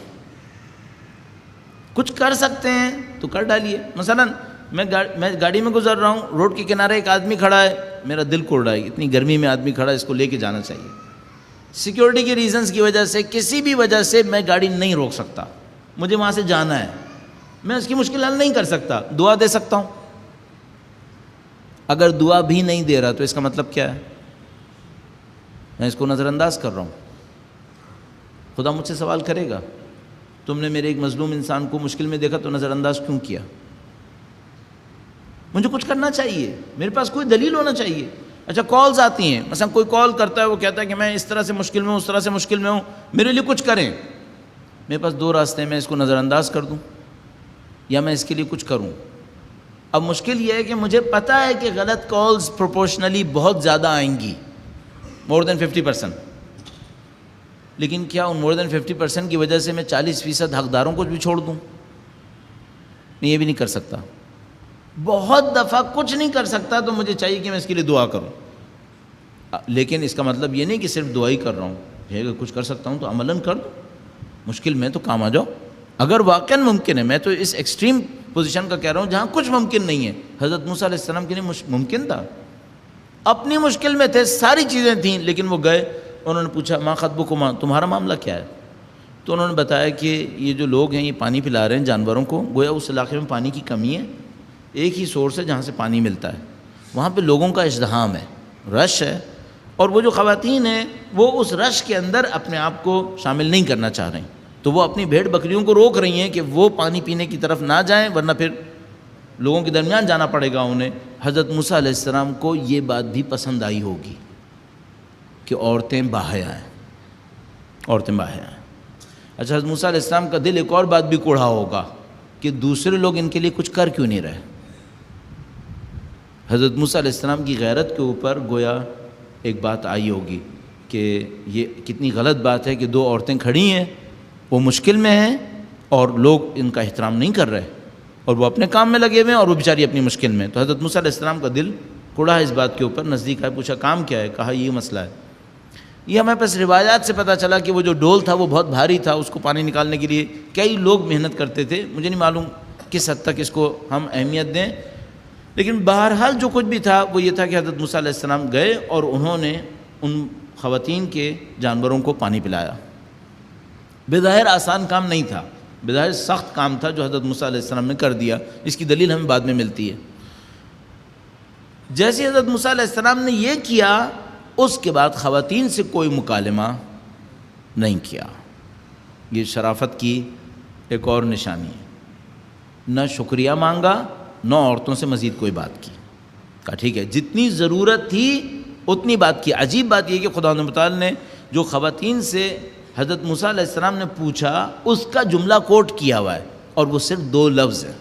کچھ کر سکتے ہیں تو کر ڈالیے۔ مثلا میں گاڑی میں گزر رہا ہوں، روڈ کے کنارے ایک آدمی کھڑا ہے، میرا دل کوڑ رہا ہے، اتنی گرمی میں آدمی کھڑا ہے، اس کو لے کے جانا چاہیے۔ سیکیورٹی کے ریزنز کی وجہ سے، کسی بھی وجہ سے میں گاڑی نہیں روک سکتا، مجھے وہاں سے جانا ہے، میں اس کی مشکل حل نہیں کر سکتا، دعا دے سکتا ہوں۔ اگر دعا بھی نہیں دے رہا تو اس کا مطلب کیا ہے؟ میں اس کو نظر انداز کر رہا ہوں۔ خدا مجھ سے سوال کرے گا تم نے میرے ایک مظلوم انسان کو مشکل میں دیکھا تو نظر انداز کیوں کیا؟ مجھے کچھ کرنا چاہیے، میرے پاس کوئی دلیل ہونا چاہیے۔ اچھا، کالز آتی ہیں، مثلا کوئی کال کرتا ہے، وہ کہتا ہے کہ میں اس طرح سے مشکل میں ہوں، اس طرح سے مشکل میں ہوں، میرے لیے کچھ کریں۔ میرے پاس دو راستے ہیں، میں اس کو نظر انداز کر دوں یا میں اس کے لیے کچھ کروں۔ اب مشکل یہ ہے کہ مجھے پتہ ہے کہ غلط کالز پروپورشنلی بہت زیادہ آئیں گی، مور دین 50%، لیکن کیا ان مور دین 50% کی وجہ سے میں 40% حقداروں کو بھی چھوڑ دوں؟ نہیں، یہ بھی نہیں کر سکتا۔ بہت دفعہ کچھ نہیں کر سکتا تو مجھے چاہیے کہ میں اس کے لیے دعا کروں، لیکن اس کا مطلب یہ نہیں کہ صرف دعا ہی کر رہا ہوں، اگر کچھ کر سکتا ہوں تو عملاً کر دوں، مشکل میں تو کام آ جاؤ۔ اگر واقعاً ممکن ہے، میں تو اس ایکسٹریم پوزیشن کا کہہ رہا ہوں جہاں کچھ ممکن نہیں ہے، حضرت موسیٰ علیہ السلام کے لیے ممکن تھا، اپنی مشکل میں تھے، ساری چیزیں تھیں، لیکن وہ گئے، انہوں نے پوچھا ما خطبکما، تمہارا معاملہ کیا ہے؟ تو انہوں نے بتایا کہ یہ جو لوگ ہیں یہ پانی پلا رہے ہیں جانوروں کو، گویا اس علاقے میں پانی کی کمی ہے، ایک ہی سورس ہے جہاں سے پانی ملتا ہے، وہاں پہ لوگوں کا ازدحام ہے، رش ہے، اور وہ جو خواتین ہیں وہ اس رش کے اندر اپنے آپ کو شامل نہیں کرنا چاہ رہی، تو وہ اپنی بھیڑ بکریوں کو روک رہی ہیں کہ وہ پانی پینے کی طرف نہ جائیں ورنہ پھر لوگوں کے درمیان جانا پڑے گا انہیں۔ حضرت موسیٰ علیہ السلام کو یہ بات بھی پسند آئی ہوگی کہ عورتیں باحیا ہیں، عورتیں باحیا ہیں۔ اچھا، حضرت موسیٰ علیہ السلام کا دل ایک اور بات بھی کوڑھا ہوگا کہ دوسرے لوگ ان کے لیے کچھ کر کیوں نہیں رہے۔ حضرت موسیٰ علیہ السلام کی غیرت کے اوپر گویا ایک بات آئی ہوگی کہ یہ کتنی غلط بات ہے کہ دو عورتیں کھڑی ہیں، وہ مشکل میں ہیں اور لوگ ان کا احترام نہیں کر رہے، اور وہ اپنے کام میں لگے ہوئے ہیں اور وہ بیچاری اپنی مشکل میں۔ تو حضرت موسیٰ علیہ السلام کا دل کوڑا ہے اس بات کے اوپر، نزدیک آئے، پوچھا کام کیا ہے؟ کہا یہ مسئلہ ہے۔ یہ ہمیں پس روایات سے پتہ چلا کہ وہ جو ڈول تھا وہ بہت بھاری تھا، اس کو پانی نکالنے کے لیے کئی لوگ محنت کرتے تھے، مجھے نہیں معلوم کس حد تک اس کو ہم اہمیت دیں، لیکن بہرحال جو کچھ بھی تھا وہ یہ تھا کہ حضرت موسیٰ علیہ السلام گئے اور انہوں نے ان خواتین کے جانوروں کو پانی پلایا۔ بظاہر آسان کام نہیں تھا، بظاہر سخت کام تھا جو حضرت موسیٰ علیہ السلام نے کر دیا، اس کی دلیل ہمیں بعد میں ملتی ہے۔ جیسے حضرت موسیٰ علیہ السلام نے یہ کیا، اس کے بعد خواتین سے کوئی مکالمہ نہیں کیا۔ یہ شرافت کی ایک اور نشانی ہے، نہ شکریہ مانگا، نہ عورتوں سے مزید کوئی بات کی، کہا ٹھیک ہے جتنی ضرورت تھی اتنی بات کی۔ عجیب بات یہ کہ خدا متعال نے جو خواتین سے حضرت موسیٰ علیہ السلام نے پوچھا اس کا جملہ کوٹ کیا ہوا ہے، اور وہ صرف 2 لفظ ہیں،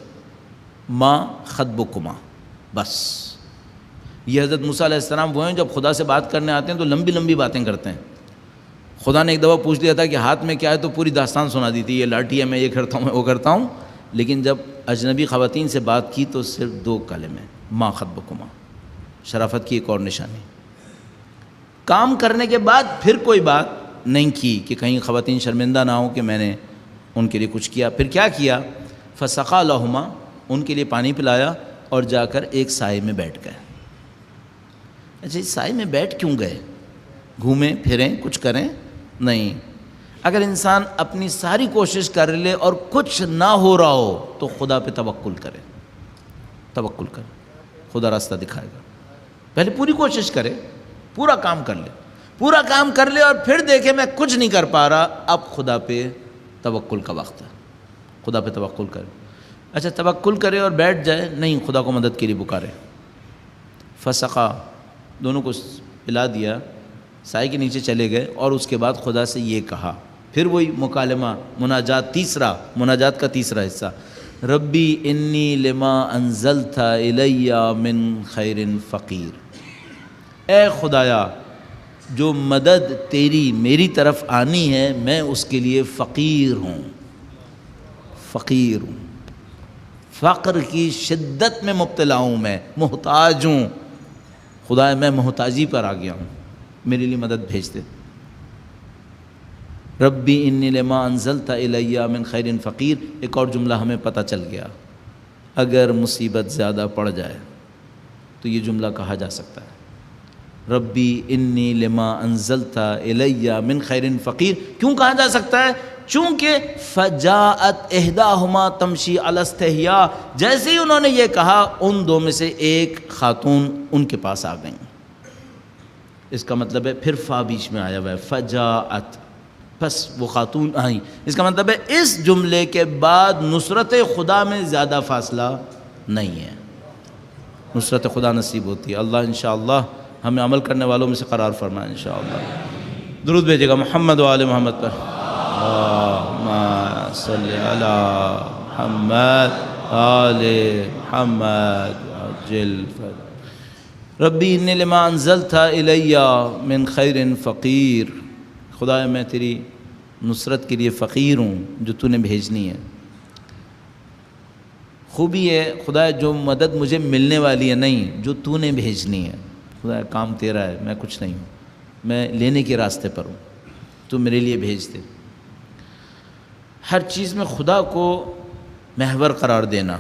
ما خطبکما، بس۔ یہ حضرت موسیٰ علیہ السلام وہ ہیں جب خدا سے بات کرنے آتے ہیں تو لمبی لمبی باتیں کرتے ہیں۔ خدا نے ایک دفعہ پوچھ لیا تھا کہ ہاتھ میں کیا ہے، تو پوری داستان سنا دی تھی، یہ لاٹھی ہے، میں یہ کرتا ہوں، میں وہ کرتا ہوں، لیکن جب اجنبی خواتین سے بات کی تو صرف 2 کلمے، ما خطبکما۔ شرافت کی ایک اور نشانی۔ کام کرنے کے بعد پھر کوئی بات نہیں کی کہ کہیں خواتین شرمندہ نہ ہوں کہ میں نے ان کے لیے کچھ کیا۔ پھر کیا کیا؟ فسقا لہما، ان کے لیے پانی پلایا اور جا کر ایک سائے میں بیٹھ گئے۔ اچھا، اس سائے میں بیٹھ کیوں گئے؟ گھومیں پھریں کچھ کریں؟ نہیں۔ اگر انسان اپنی ساری کوشش کر لے اور کچھ نہ ہو رہا ہو تو خدا پہ توکل کرے، توکل کرے، خدا راستہ دکھائے گا۔ پہلے پوری کوشش کرے، پورا کام کر لے، پورا کام کر لے اور پھر دیکھے میں کچھ نہیں کر پا رہا، اب خدا پہ توکل کا وقت ہے، خدا پہ توکل کرے۔ اچھا، توکل کرے اور بیٹھ جائے؟ نہیں، خدا کو مدد کے لیے پکارے۔ فسقا، دونوں کو پلا دیا، سائے کے نیچے چلے گئے، اور اس کے بعد خدا سے یہ کہا، پھر وہی مکالمہ، مناجات، مناجات کا تیسرا حصہ، ربی انی لما انزلت الی من خیر فقیر۔ اے خدایا، جو مدد تیری میری طرف آنی ہے میں اس کے لیے فقیر ہوں، فقیر ہوں، فقر کی شدت میں مبتلا ہوں، میں محتاج ہوں، خدا میں محتاجی پر آ گیا ہوں، میرے لیے مدد بھیج دے۔ ربی انی لما انزلت الی من خیر فقیر۔ ایک اور جملہ ہمیں پتہ چل گیا، اگر مصیبت زیادہ پڑ جائے تو یہ جملہ کہا جا سکتا ہے، ربی انی لما انزلت الی من خیر فقیر۔ کیوں کہا جا سکتا ہے؟ چونکہ فجاءت احداہما تمشی علی استحیاء، جیسے ہی انہوں نے یہ کہا ان 2 میں سے ایک خاتون ان کے پاس آ گئیں۔ اس کا مطلب ہے پھر فا بیچ میں آیا ہوا ہے، فجاءت، پس وہ خاتون آئیں۔ اس کا مطلب ہے اس جملے کے بعد نصرت خدا میں زیادہ فاصلہ نہیں ہے، نصرت خدا نصیب ہوتی ہے۔ اللہ انشاءاللہ ہمیں عمل کرنے والوں میں سے قرار فرمائے انشاءاللہ۔ درود بھیجے گا محمد و آل محمد پر، اللہم صلی علی محمد آل محمد عجل فرج۔ ربی انی لما انزلت الی من خیر فقیر۔ خدا میں تیری نصرت کے لیے فقیر ہوں جو تو نے بھیجنی ہے۔ خوبی ہے خدا جو مدد مجھے ملنے والی ہے نہیں، جو تو نے بھیجنی ہے۔ خدا کام تیرا ہے، میں کچھ نہیں ہوں، میں لینے کے راستے پر ہوں، تو میرے لیے بھیج دے۔ ہر چیز میں خدا کو محور قرار دینا،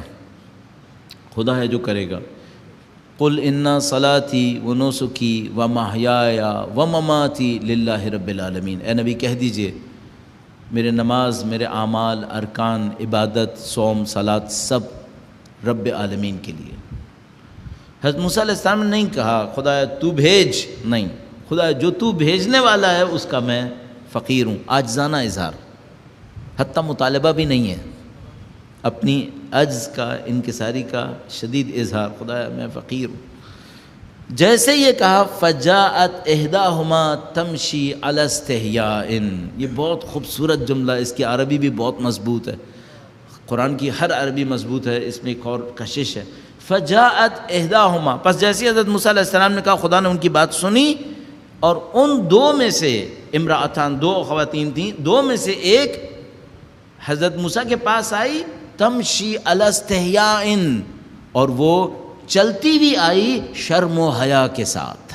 خدا ہے جو کرے گا۔ قل ان صلاتی و نسکی و محیایا و مماتی للہ رب العالمین۔ اے نبی کہہ دیجئے میرے نماز، میرے اعمال، ارکان، عبادت، صوم، صلاۃ سب رب عالمین کے لیے۔ حضرت موسیٰ علیہ السلام نے نہیں کہا خدایا تو بھیج، نہیں، خدایا جو تو بھیجنے والا ہے اس کا میں فقیر ہوں، عاجزانہ اظہار، حتیٰ مطالبہ بھی نہیں ہے، اپنی عجز کا، انکساری کا شدید اظہار، خدایا میں فقیر ہوں۔ جیسے یہ کہا فجاءت احداہما تمشی علی استحیاء، یہ بہت خوبصورت جملہ، اس کی عربی بھی بہت مضبوط ہے، قرآن کی ہر عربی مضبوط ہے، اس میں ایک اور کشش ہے۔ فجاءت احداہما، پس جیسے حضرت موسیٰ علیہ السلام نے کہا، خدا نے ان کی بات سنی، اور ان دو میں سے، امرأتان، دو خواتین تھیں، دو میں سے ایک حضرت موسیٰ کے پاس آئی، تمشی علی استحیاء، اور وہ چلتی بھی آئی شرم و حیا کے ساتھ۔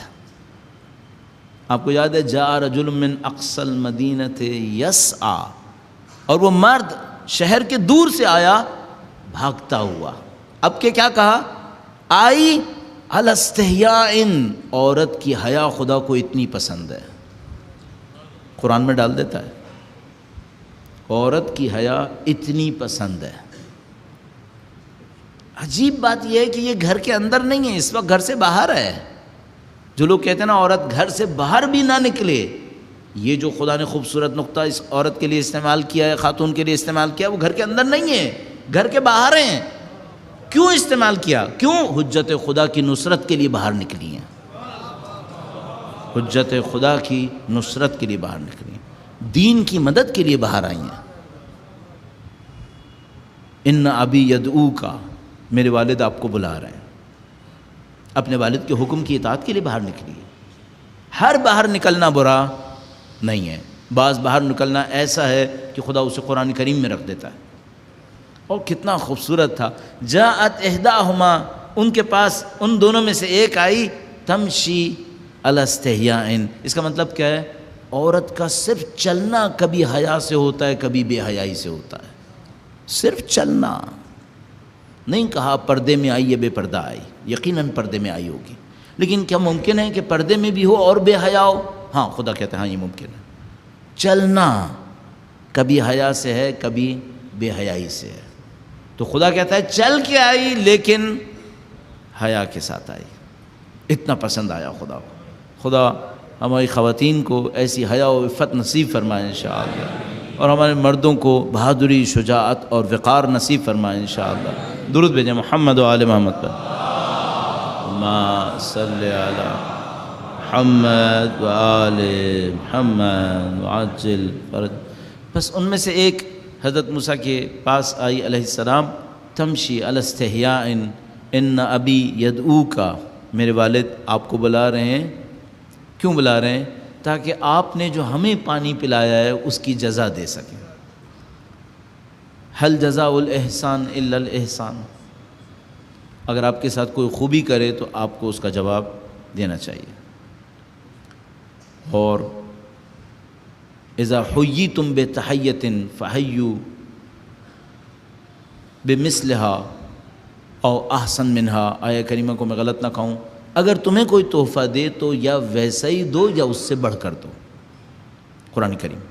آپ کو یاد ہے جاء رجل من اقصی المدینۃ یسعی، اور وہ مرد شہر کے دور سے آیا بھاگتا ہوا۔ اب کہ کیا کہا؟ آئی علی استحیاء، عورت کی حیا خدا کو اتنی پسند ہے، قرآن میں ڈال دیتا ہے، عورت کی حیا اتنی پسند ہے۔ عجیب بات یہ ہے کہ یہ گھر کے اندر نہیں ہے، اس وقت گھر سے باہر ہے۔ جو لوگ کہتے ہیں نا عورت گھر سے باہر بھی نہ نکلے، یہ جو خدا نے خوبصورت نقطہ اس عورت کے لیے استعمال کیا ہے، خاتون کے لیے استعمال کیا، وہ گھر کے اندر نہیں ہے، گھر کے باہر ہیں۔ کیوں استعمال کیا؟ کیوں؟ حجت خدا کی نصرت کے لیے باہر نکلی ہیں، حجت خدا کی نصرت کے لیے باہر نکلی ہیں، دین کی مدد کے لیے باہر آئی ہیں۔ ان ابی یدعوک، میرے والد آپ کو بلا رہے ہیں، اپنے والد کے حکم کی اطاعت کے لیے باہر نکلی ہے۔ ہر باہر نکلنا برا نہیں ہے، بعض باہر نکلنا ایسا ہے کہ خدا اسے قرآن کریم میں رکھ دیتا ہے۔ اور کتنا خوبصورت تھا، جاءت احداہما، ان کے پاس ان دونوں میں سے ایک آئی، تمشی علی استحیاء، اس کا مطلب کیا ہے؟ عورت کا صرف چلنا کبھی حیا سے ہوتا ہے، کبھی بے حیائی سے ہوتا ہے، صرف چلنا۔ نہیں کہا پردے میں آئی یا بے پردہ آئی، یقیناً پردے میں آئی ہوگی، لیکن کیا ممکن ہے کہ پردے میں بھی ہو اور بے حیا ہو؟ ہاں، خدا کہتا ہے ہاں یہ ممکن ہے۔ چلنا کبھی حیا سے ہے، کبھی بے حیائی سے ہے، تو خدا کہتا ہے چل کے آئی لیکن حیا کے ساتھ آئی، اتنا پسند آیا خدا کو۔ خدا ہماری خواتین کو ایسی حیا و عفت نصیب فرمائے انشاءاللہ، اور ہمارے مردوں کو بہادری، شجاعت اور وقار نصیب فرمائے انشاءاللہ۔ درود بھیجیں محمد و آل محمد پر، اللہم صلی علی محمد و آل محمد وعجل فرج۔ بس ان میں سے ایک حضرت موسیٰ کے پاس آئی علیہ السلام، تمشی علی استحیاء، ان ابی یدعوک، میرے والد آپ کو بلا رہے ہیں۔ کیوں بلا رہے ہیں؟ تاکہ آپ نے جو ہمیں پانی پلایا ہے اس کی جزا دے سکیں۔ حل جزاء الاحسان الا الاحسان، اگر آپ کے ساتھ کوئی خوبی کرے تو آپ کو اس کا جواب دینا چاہیے۔ اور اذا حییتم بتحیۃ فحیوا بمثلها او احسن منها، آیہ کریمہ کو میں غلط نہ کہوں، اگر تمہیں کوئی تحفہ دے تو یا ویسا ہی دو یا اس سے بڑھ کر دو۔ قرآن کریم،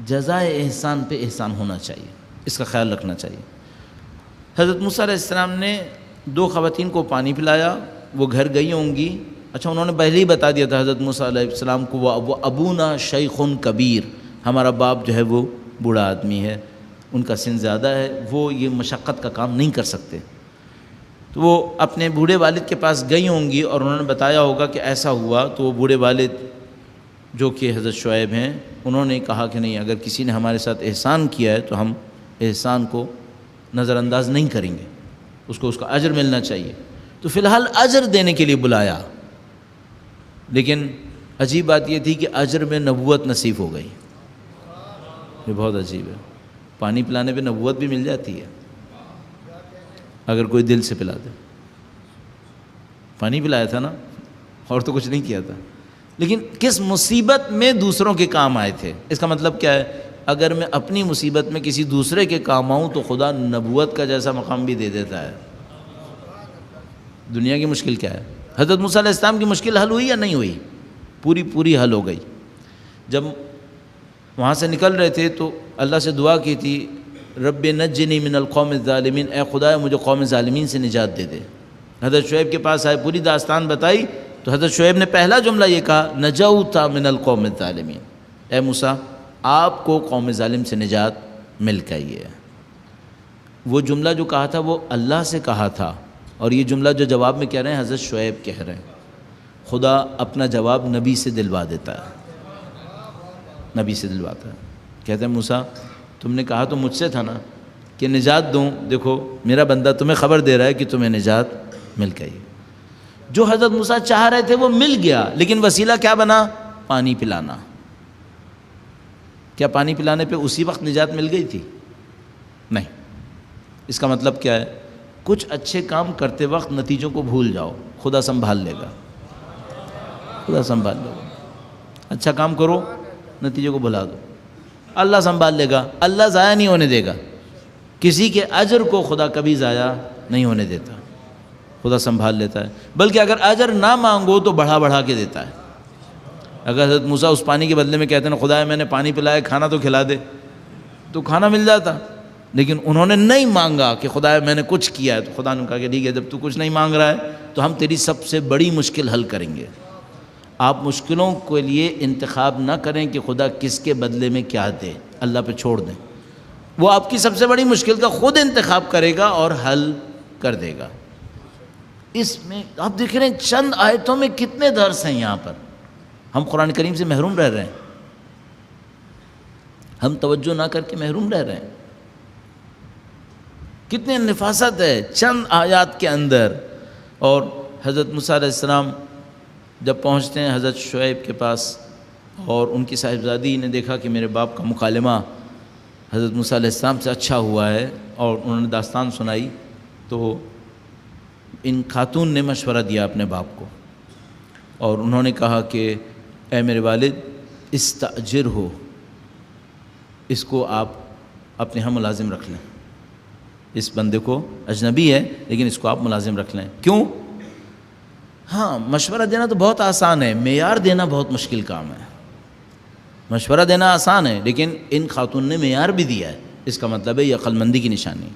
جزائے احسان پہ احسان ہونا چاہیے، اس کا خیال رکھنا چاہیے۔ حضرت موسیٰ علیہ السلام نے دو خواتین کو پانی پلایا، وہ گھر گئی ہوں گی، اچھا انہوں نے پہلے ہی بتا دیا تھا حضرت موسیٰ علیہ السلام کو، وہ ابونا شیخ کبیر، ہمارا باپ جو ہے وہ بوڑھا آدمی ہے، ان کا سن زیادہ ہے، وہ یہ مشقت کا کام نہیں کر سکتے۔ تو وہ اپنے بوڑھے والد کے پاس گئی ہوں گی اور انہوں نے بتایا ہوگا کہ ایسا ہوا، تو وہ بوڑھے والد جو کہ حضرت شعیب ہیں، انہوں نے کہا کہ نہیں، اگر کسی نے ہمارے ساتھ احسان کیا ہے تو ہم احسان کو نظر انداز نہیں کریں گے، اس کو اس کا اجر ملنا چاہیے۔ تو فی الحال اجر دینے کے لیے بلایا، لیکن عجیب بات یہ تھی کہ اجر میں نبوت نصیب ہو گئی۔ یہ بہت عجیب ہے، پانی پلانے پہ نبوت بھی مل جاتی ہے اگر کوئی دل سے پلا دے۔ پانی پلایا تھا نا، اور تو کچھ نہیں کیا تھا، لیکن کس مصیبت میں دوسروں کے کام آئے تھے۔ اس کا مطلب کیا ہے؟ اگر میں اپنی مصیبت میں کسی دوسرے کے کام آؤں تو خدا نبوت کا جیسا مقام بھی دے دیتا ہے۔ دنیا کی مشکل کیا ہے؟ حضرت موسیٰ علیہ السلام کی مشکل حل ہوئی یا نہیں ہوئی؟ پوری حل ہو گئی۔ جب وہاں سے نکل رہے تھے تو اللہ سے دعا کی تھی رب نجنی من القوم الظالمین، اے خدا مجھے قوم ظالمین سے نجات دے دے۔ حضرت شعیب کے پاس آئے، پوری داستان بتائی تو حضرت شعیب نے پہلا جملہ یہ کہا نجوت من القوم الظالمین، اے موسیٰ آپ کو قوم ظالم سے نجات مل گئی ہے۔ وہ جملہ جو کہا تھا وہ اللہ سے کہا تھا، اور یہ جملہ جو جواب میں کہہ رہے ہیں حضرت شعیب کہہ رہے ہیں۔ خدا اپنا جواب نبی سے دلوا دیتا ہے، نبی سے دلواتا ہے۔ کہتے ہیں موسیٰ تم نے کہا تو مجھ سے تھا نا کہ نجات دوں، دیکھو میرا بندہ تمہیں خبر دے رہا ہے کہ تمہیں نجات مل گئی۔ جو حضرت موسیٰ چاہ رہے تھے وہ مل گیا، لیکن وسیلہ کیا بنا؟ پانی پلانا۔ کیا پانی پلانے پہ اسی وقت نجات مل گئی تھی؟ نہیں۔ اس کا مطلب کیا ہے؟ کچھ اچھے کام کرتے وقت نتیجوں کو بھول جاؤ، خدا سنبھال لے گا، خدا سنبھال لے گا۔ اچھا کام کرو، نتیجے کو بھلا دو، اللہ سنبھال لے گا، اللہ ضائع نہیں ہونے دے گا۔ کسی کے اجر کو خدا کبھی ضائع نہیں ہونے دیتا، خدا سنبھال لیتا ہے۔ بلکہ اگر اجر نہ مانگو تو بڑھا بڑھا کے دیتا ہے۔ اگر حضرت موسیٰ اس پانی کے بدلے میں کہتے ہیں خدا میں نے پانی پلایا، کھانا تو کھلا دے، تو کھانا مل جاتا۔ لیکن انہوں نے نہیں مانگا کہ خدا میں نے کچھ کیا ہے، تو خدا نے کہا کہ ٹھیک ہے جب تو کچھ نہیں مانگ رہا ہے تو ہم تیری سب سے بڑی مشکل حل کریں گے۔ آپ مشکلوں کے لیے انتخاب نہ کریں کہ خدا کس کے بدلے میں کیا دے، اللہ پہ چھوڑ دیں۔ وہ آپ کی سب سے بڑی مشکل کا خود انتخاب کرے گا اور حل کر دے گا۔ اس میں آپ دیکھ رہے ہیں چند آیتوں میں کتنے درس ہیں۔ یہاں پر ہم قرآن کریم سے محروم رہ رہے ہیں، ہم توجہ نہ کر کے محروم رہ رہے ہیں۔ کتنے نفاست ہے چند آیات کے اندر۔ اور حضرت موسیٰ علیہ السلام جب پہنچتے ہیں حضرت شعیب کے پاس، اور ان کی صاحبزادی نے دیکھا کہ میرے باپ کا مکالمہ حضرت موسیٰ علیہ السلام سے اچھا ہوا ہے، اور انہوں نے داستان سنائی، تو ان خاتون نے مشورہ دیا اپنے باپ کو، اور انہوں نے کہا کہ اے میرے والد استاجر ہو، اس کو آپ اپنے ہاں ملازم رکھ لیں، اس بندے کو اجنبی ہے لیکن اس کو آپ ملازم رکھ لیں۔ کیوں؟ ہاں مشورہ دینا تو بہت آسان ہے، معیار دینا بہت مشکل کام ہے۔ مشورہ دینا آسان ہے لیکن ان خاتون نے معیار بھی دیا ہے، اس کا مطلب ہے یہ عقل مندی کی نشانی۔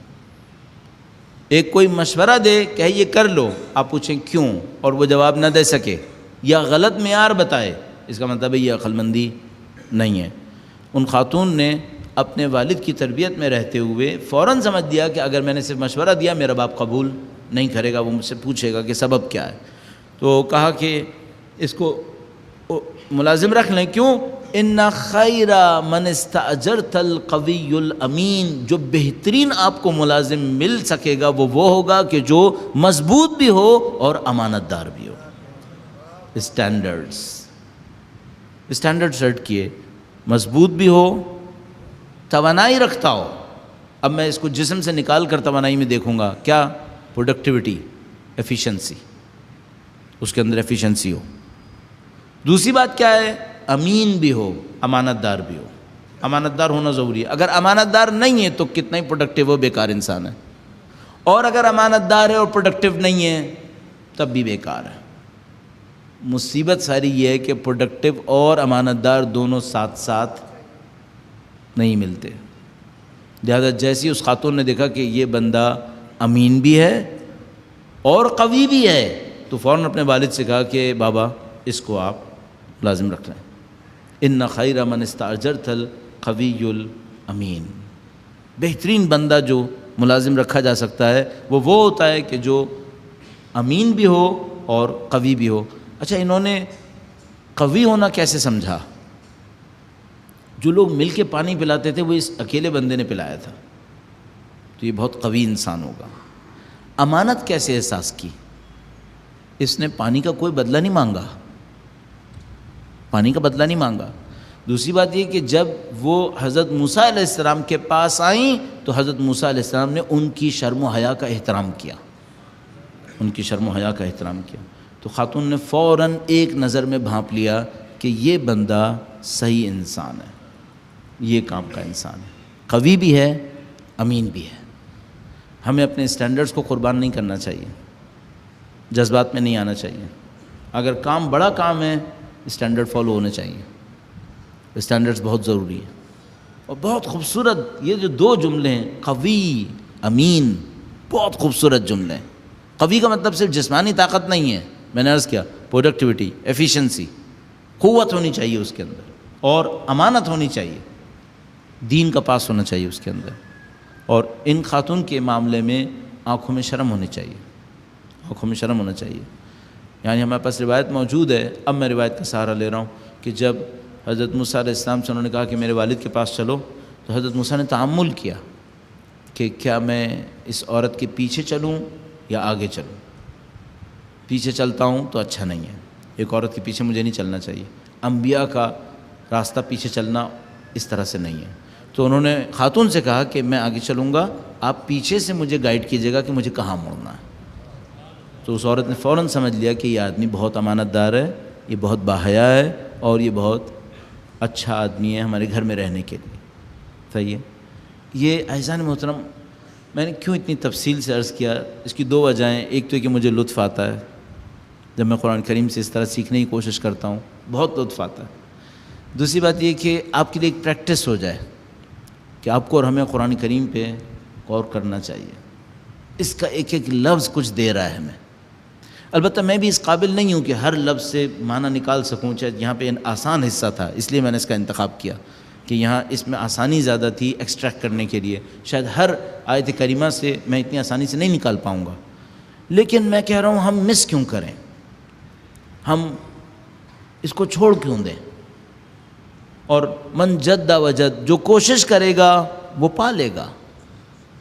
ایک کوئی مشورہ دے کہ یہ کر لو، آپ پوچھیں کیوں، اور وہ جواب نہ دے سکے یا غلط معیار بتائے، اس کا مطلب ہے یہ عقل مندی نہیں ہے۔ ان خاتون نے اپنے والد کی تربیت میں رہتے ہوئے فوراً سمجھ دیا کہ اگر میں نے صرف مشورہ دیا میرا باپ قبول نہیں کرے گا، وہ مجھ سے پوچھے گا کہ سبب کیا ہے۔ تو کہا کہ اس کو ملازم رکھ لیں۔ کیوں؟ ان خیر من استاجرت القوی الامین، جو بہترین آپ کو ملازم مل سکے گا وہ ہوگا کہ جو مضبوط بھی ہو اور امانت دار بھی ہو۔ اسٹینڈرڈ سیٹ کیے، مضبوط بھی ہو، توانائی رکھتا ہو۔ اب میں اس کو جسم سے نکال کر توانائی میں دیکھوں گا، کیا؟ پروڈکٹیوٹی، ایفیشنسی، اس کے اندر ایفیشنسی ہو۔ دوسری بات کیا ہے؟ امین بھی ہو، امانت دار بھی ہو۔ امانت دار ہونا ضروری ہے۔ اگر امانت دار نہیں ہے تو کتنا ہی پروڈکٹیو ہو بیکار انسان ہے، اور اگر امانت دار ہے اور پروڈکٹیو نہیں ہے تب بھی بیکار ہے۔ مصیبت ساری یہ ہے کہ پروڈکٹیو اور امانت دار دونوں ساتھ ساتھ نہیں ملتے۔ لہذا جیسی اس خاتون نے دیکھا کہ یہ بندہ امین بھی ہے اور قوی بھی ہے، تو فوراً اپنے والد سے کہا کہ بابا اس کو آپ لازم رکھ لیں۔ ان خیر من استاجرت القوی الامین، بہترین بندہ جو ملازم رکھا جا سکتا ہے وہ ہوتا ہے کہ جو امین بھی ہو اور قوی بھی ہو۔ اچھا انہوں نے قوی ہونا کیسے سمجھا؟ جو لوگ مل کے پانی پلاتے تھے وہ اس اکیلے بندے نے پلایا تھا، تو یہ بہت قوی انسان ہوگا۔ امانت کیسے احساس کی؟ اس نے پانی کا کوئی بدلہ نہیں مانگا، پانی کا بدلہ نہیں مانگا۔ دوسری بات یہ کہ جب وہ حضرت موسیٰ علیہ السلام کے پاس آئیں تو حضرت موسیٰ علیہ السلام نے ان کی شرم و حیا کا احترام کیا، ان کی شرم و حیا کا احترام کیا۔ تو خاتون نے فوراً ایک نظر میں بھانپ لیا کہ یہ بندہ صحیح انسان ہے، یہ کام کا انسان ہے، قوی بھی ہے، امین بھی ہے۔ ہمیں اپنے اسٹینڈرڈز کو قربان نہیں کرنا چاہیے، جذبات میں نہیں آنا چاہیے۔ اگر کام بڑا کام ہے اسٹینڈرڈ فالو ہونے چاہیے، اسٹینڈرڈز بہت ضروری ہیں. اور بہت خوبصورت یہ جو دو جملے ہیں قوی امین، بہت خوبصورت جملے ہیں. قوی کا مطلب صرف جسمانی طاقت نہیں ہے، میں نے عرض کیا پروڈکٹیوٹی، ایفیشنسی، قوت ہونی چاہیے اس کے اندر، اور امانت ہونی چاہیے، دین کا پاس ہونا چاہیے اس کے اندر. اور ان خاتون کے معاملے میں آنکھوں میں شرم ہونی چاہیے، آنکھوں میں شرم ہونا چاہیے. یعنی ہمارے پاس روایت موجود ہے، اب میں روایت کا سہارا لے رہا ہوں، کہ جب حضرت موسیٰ علیہ السلام سے انہوں نے کہا کہ میرے والد کے پاس چلو، تو حضرت موسیٰ نے تأمل کیا کہ کیا میں اس عورت کے پیچھے چلوں یا آگے چلوں. پیچھے چلتا ہوں تو اچھا نہیں ہے، ایک عورت کے پیچھے مجھے نہیں چلنا چاہیے، انبیاء کا راستہ پیچھے چلنا اس طرح سے نہیں ہے. تو انہوں نے خاتون سے کہا کہ میں آگے چلوں گا، آپ پیچھے سے مجھے گائیڈ کیجیے گا کہ مجھے کہاں مڑنا ہے. تو اس عورت نے فوراً سمجھ لیا کہ یہ آدمی بہت امانت دار ہے، یہ بہت باحیا ہے، اور یہ بہت اچھا آدمی ہے ہمارے گھر میں رہنے کے لیے. صحیح ہے. یہ اعزان محترم، میں نے کیوں اتنی تفصیل سے عرض کیا، اس کی دو وجہیں. ایک تو یہ کہ مجھے لطف آتا ہے جب میں قرآن کریم سے اس طرح سیکھنے کی کوشش کرتا ہوں، بہت لطف آتا ہے. دوسری بات یہ کہ آپ کے لیے ایک پریکٹس ہو جائے کہ آپ کو اور ہمیں قرآن کریم پہ غور کرنا چاہیے. اس کا ایک ایک لفظ کچھ دے رہا ہے ہمیں. البتہ میں بھی اس قابل نہیں ہوں کہ ہر لفظ سے معنی نکال سکوں، چاہے یہاں پہ آسان حصہ تھا اس لیے میں نے اس کا انتخاب کیا کہ یہاں اس میں آسانی زیادہ تھی ایکسٹریکٹ کرنے کے لیے. شاید ہر آیت کریمہ سے میں اتنی آسانی سے نہیں نکال پاؤں گا، لیکن میں کہہ رہا ہوں ہم مس کیوں کریں، ہم اس کو چھوڑ کیوں دیں. اور من جد وجد، جو کوشش کرے گا وہ پا لے گا.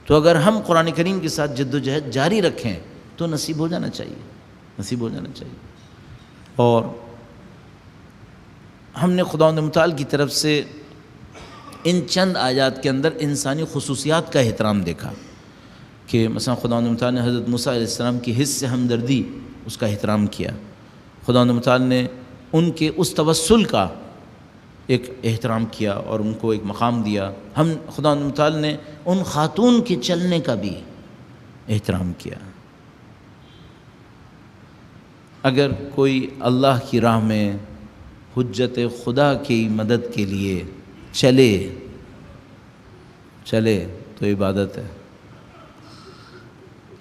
تو اگر ہم قرآن کریم کے ساتھ جد و جہد جاری رکھیں تو نصیب ہو جانا چاہیے، نصیب ہو جانا چاہیے. اور ہم نے خداوند متعال کی طرف سے ان چند آیات کے اندر انسانی خصوصیات کا احترام دیکھا کہ مثلا خداوند متعال نے حضرت موسیٰ علیہ السلام کی حس سے ہمدردی، اس کا احترام کیا. خداوند متعال نے ان کے اس توسل کا ایک احترام کیا اور ان کو ایک مقام دیا. ہم خداوند متعال نے ان خاتون کے چلنے کا بھی احترام کیا. اگر کوئی اللہ کی راہ میں حجت خدا کی مدد کے لیے چلے تو عبادت ہے.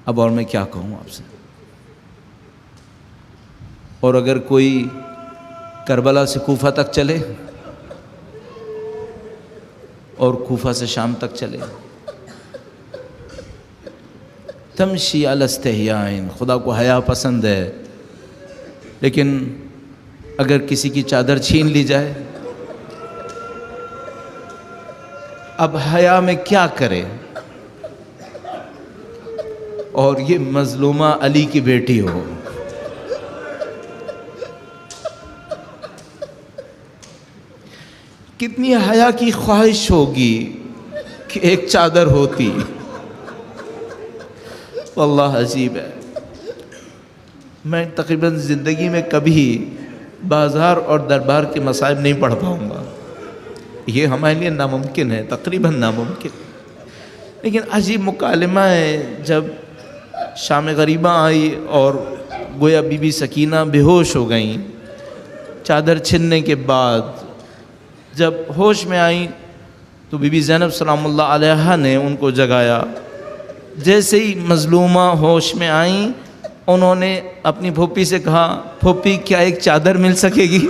اب اور میں کیا کہوں آپ سے. اور اگر کوئی کربلا سے کوفہ تک چلے اور کوفہ سے شام تک چلے، تمشی علی استحیاء، خدا کو حیا پسند ہے، لیکن اگر کسی کی چادر چھین لی جائے، اب حیا میں کیا کرے. اور یہ مظلومہ علی کی بیٹی ہو. کتنی حیا کی خواہش ہوگی کہ ایک چادر ہوتی. واللہ عجیب ہے. میں تقریباً زندگی میں کبھی بازار اور دربار کے مصائب نہیں پڑھ پاؤں گا، یہ ہمارے لیے ناممکن ہے، تقریباً ناممکن. لیکن عجیب مکالمہ ہے. جب شام غریبہ آئی اور گویا بی بی سکینہ بے ہوش ہو گئیں، چادر چھننے کے بعد جب ہوش میں آئیں تو بی بی زینب سلام اللہ علیہا نے ان کو جگایا. جیسے ہی مظلومہ ہوش میں آئیں، انہوں نے اپنی پھوپھی سے کہا، پھوپھی کیا ایک چادر مل سکے گی؟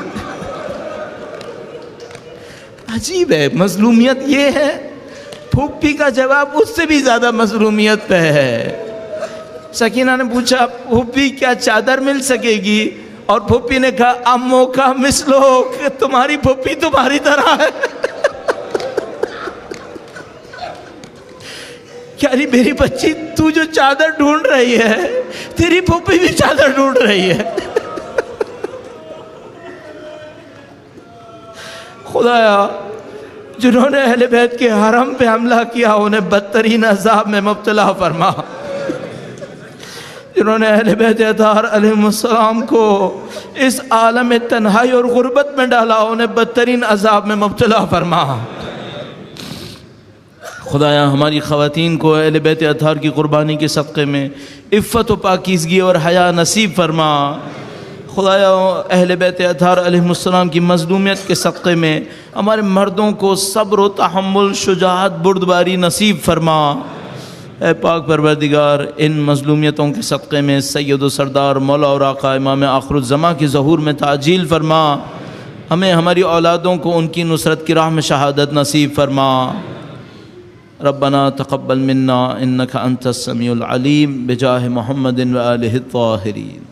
عجیب ہے، مظلومیت یہ ہے. پھوپھی کا جواب اس سے بھی زیادہ مظلومیت پہ ہے. سکینہ نے پوچھا، پھوپھی کیا چادر مل سکے گی؟ اور پھوپھی نے کہا، امو کا مثلو، کہ تمہاری پھوپھی تمہاری طرح ہے. کیا رہی میری بچی، تو جو چادر ڈھونڈ رہی ہے تیری پھوپھی بھی چادر ڈھونڈ رہی ہے. خدایا جنہوں نے اہل بیت کے حرم پہ حملہ کیا انہیں بدترین عذاب میں مبتلا فرما. جنہوں نے اہل بیت اطہار علیہ السلام کو اس عالم تنہائی اور غربت میں ڈالا انہیں بدترین عذاب میں مبتلا فرما. خدایا ہماری خواتین کو اہل بیت اطہار کی قربانی کے صدقے میں عفت و پاکیزگی اور حیا نصیب فرما. خدایا اہل بیت اطہار علیہ السلام کی مظلومیت کے صدقے میں ہمارے مردوں کو صبر و تحمل، شجاعت، بردباری نصیب فرما۔ اے پاک پروردگار، ان مظلومیتوں کے صدقے میں سید و سردار مولا اور آقا امام آخر الزماں کی ظہور میں تعجیل فرما۔ ہمیں ہماری اولادوں کو ان کی نصرت کی راہ میں شہادت نصیب فرما۔ ربنا تقبل منا انک انت السمیع العلیم بجاہ محمد و آلہ الطاہرین۔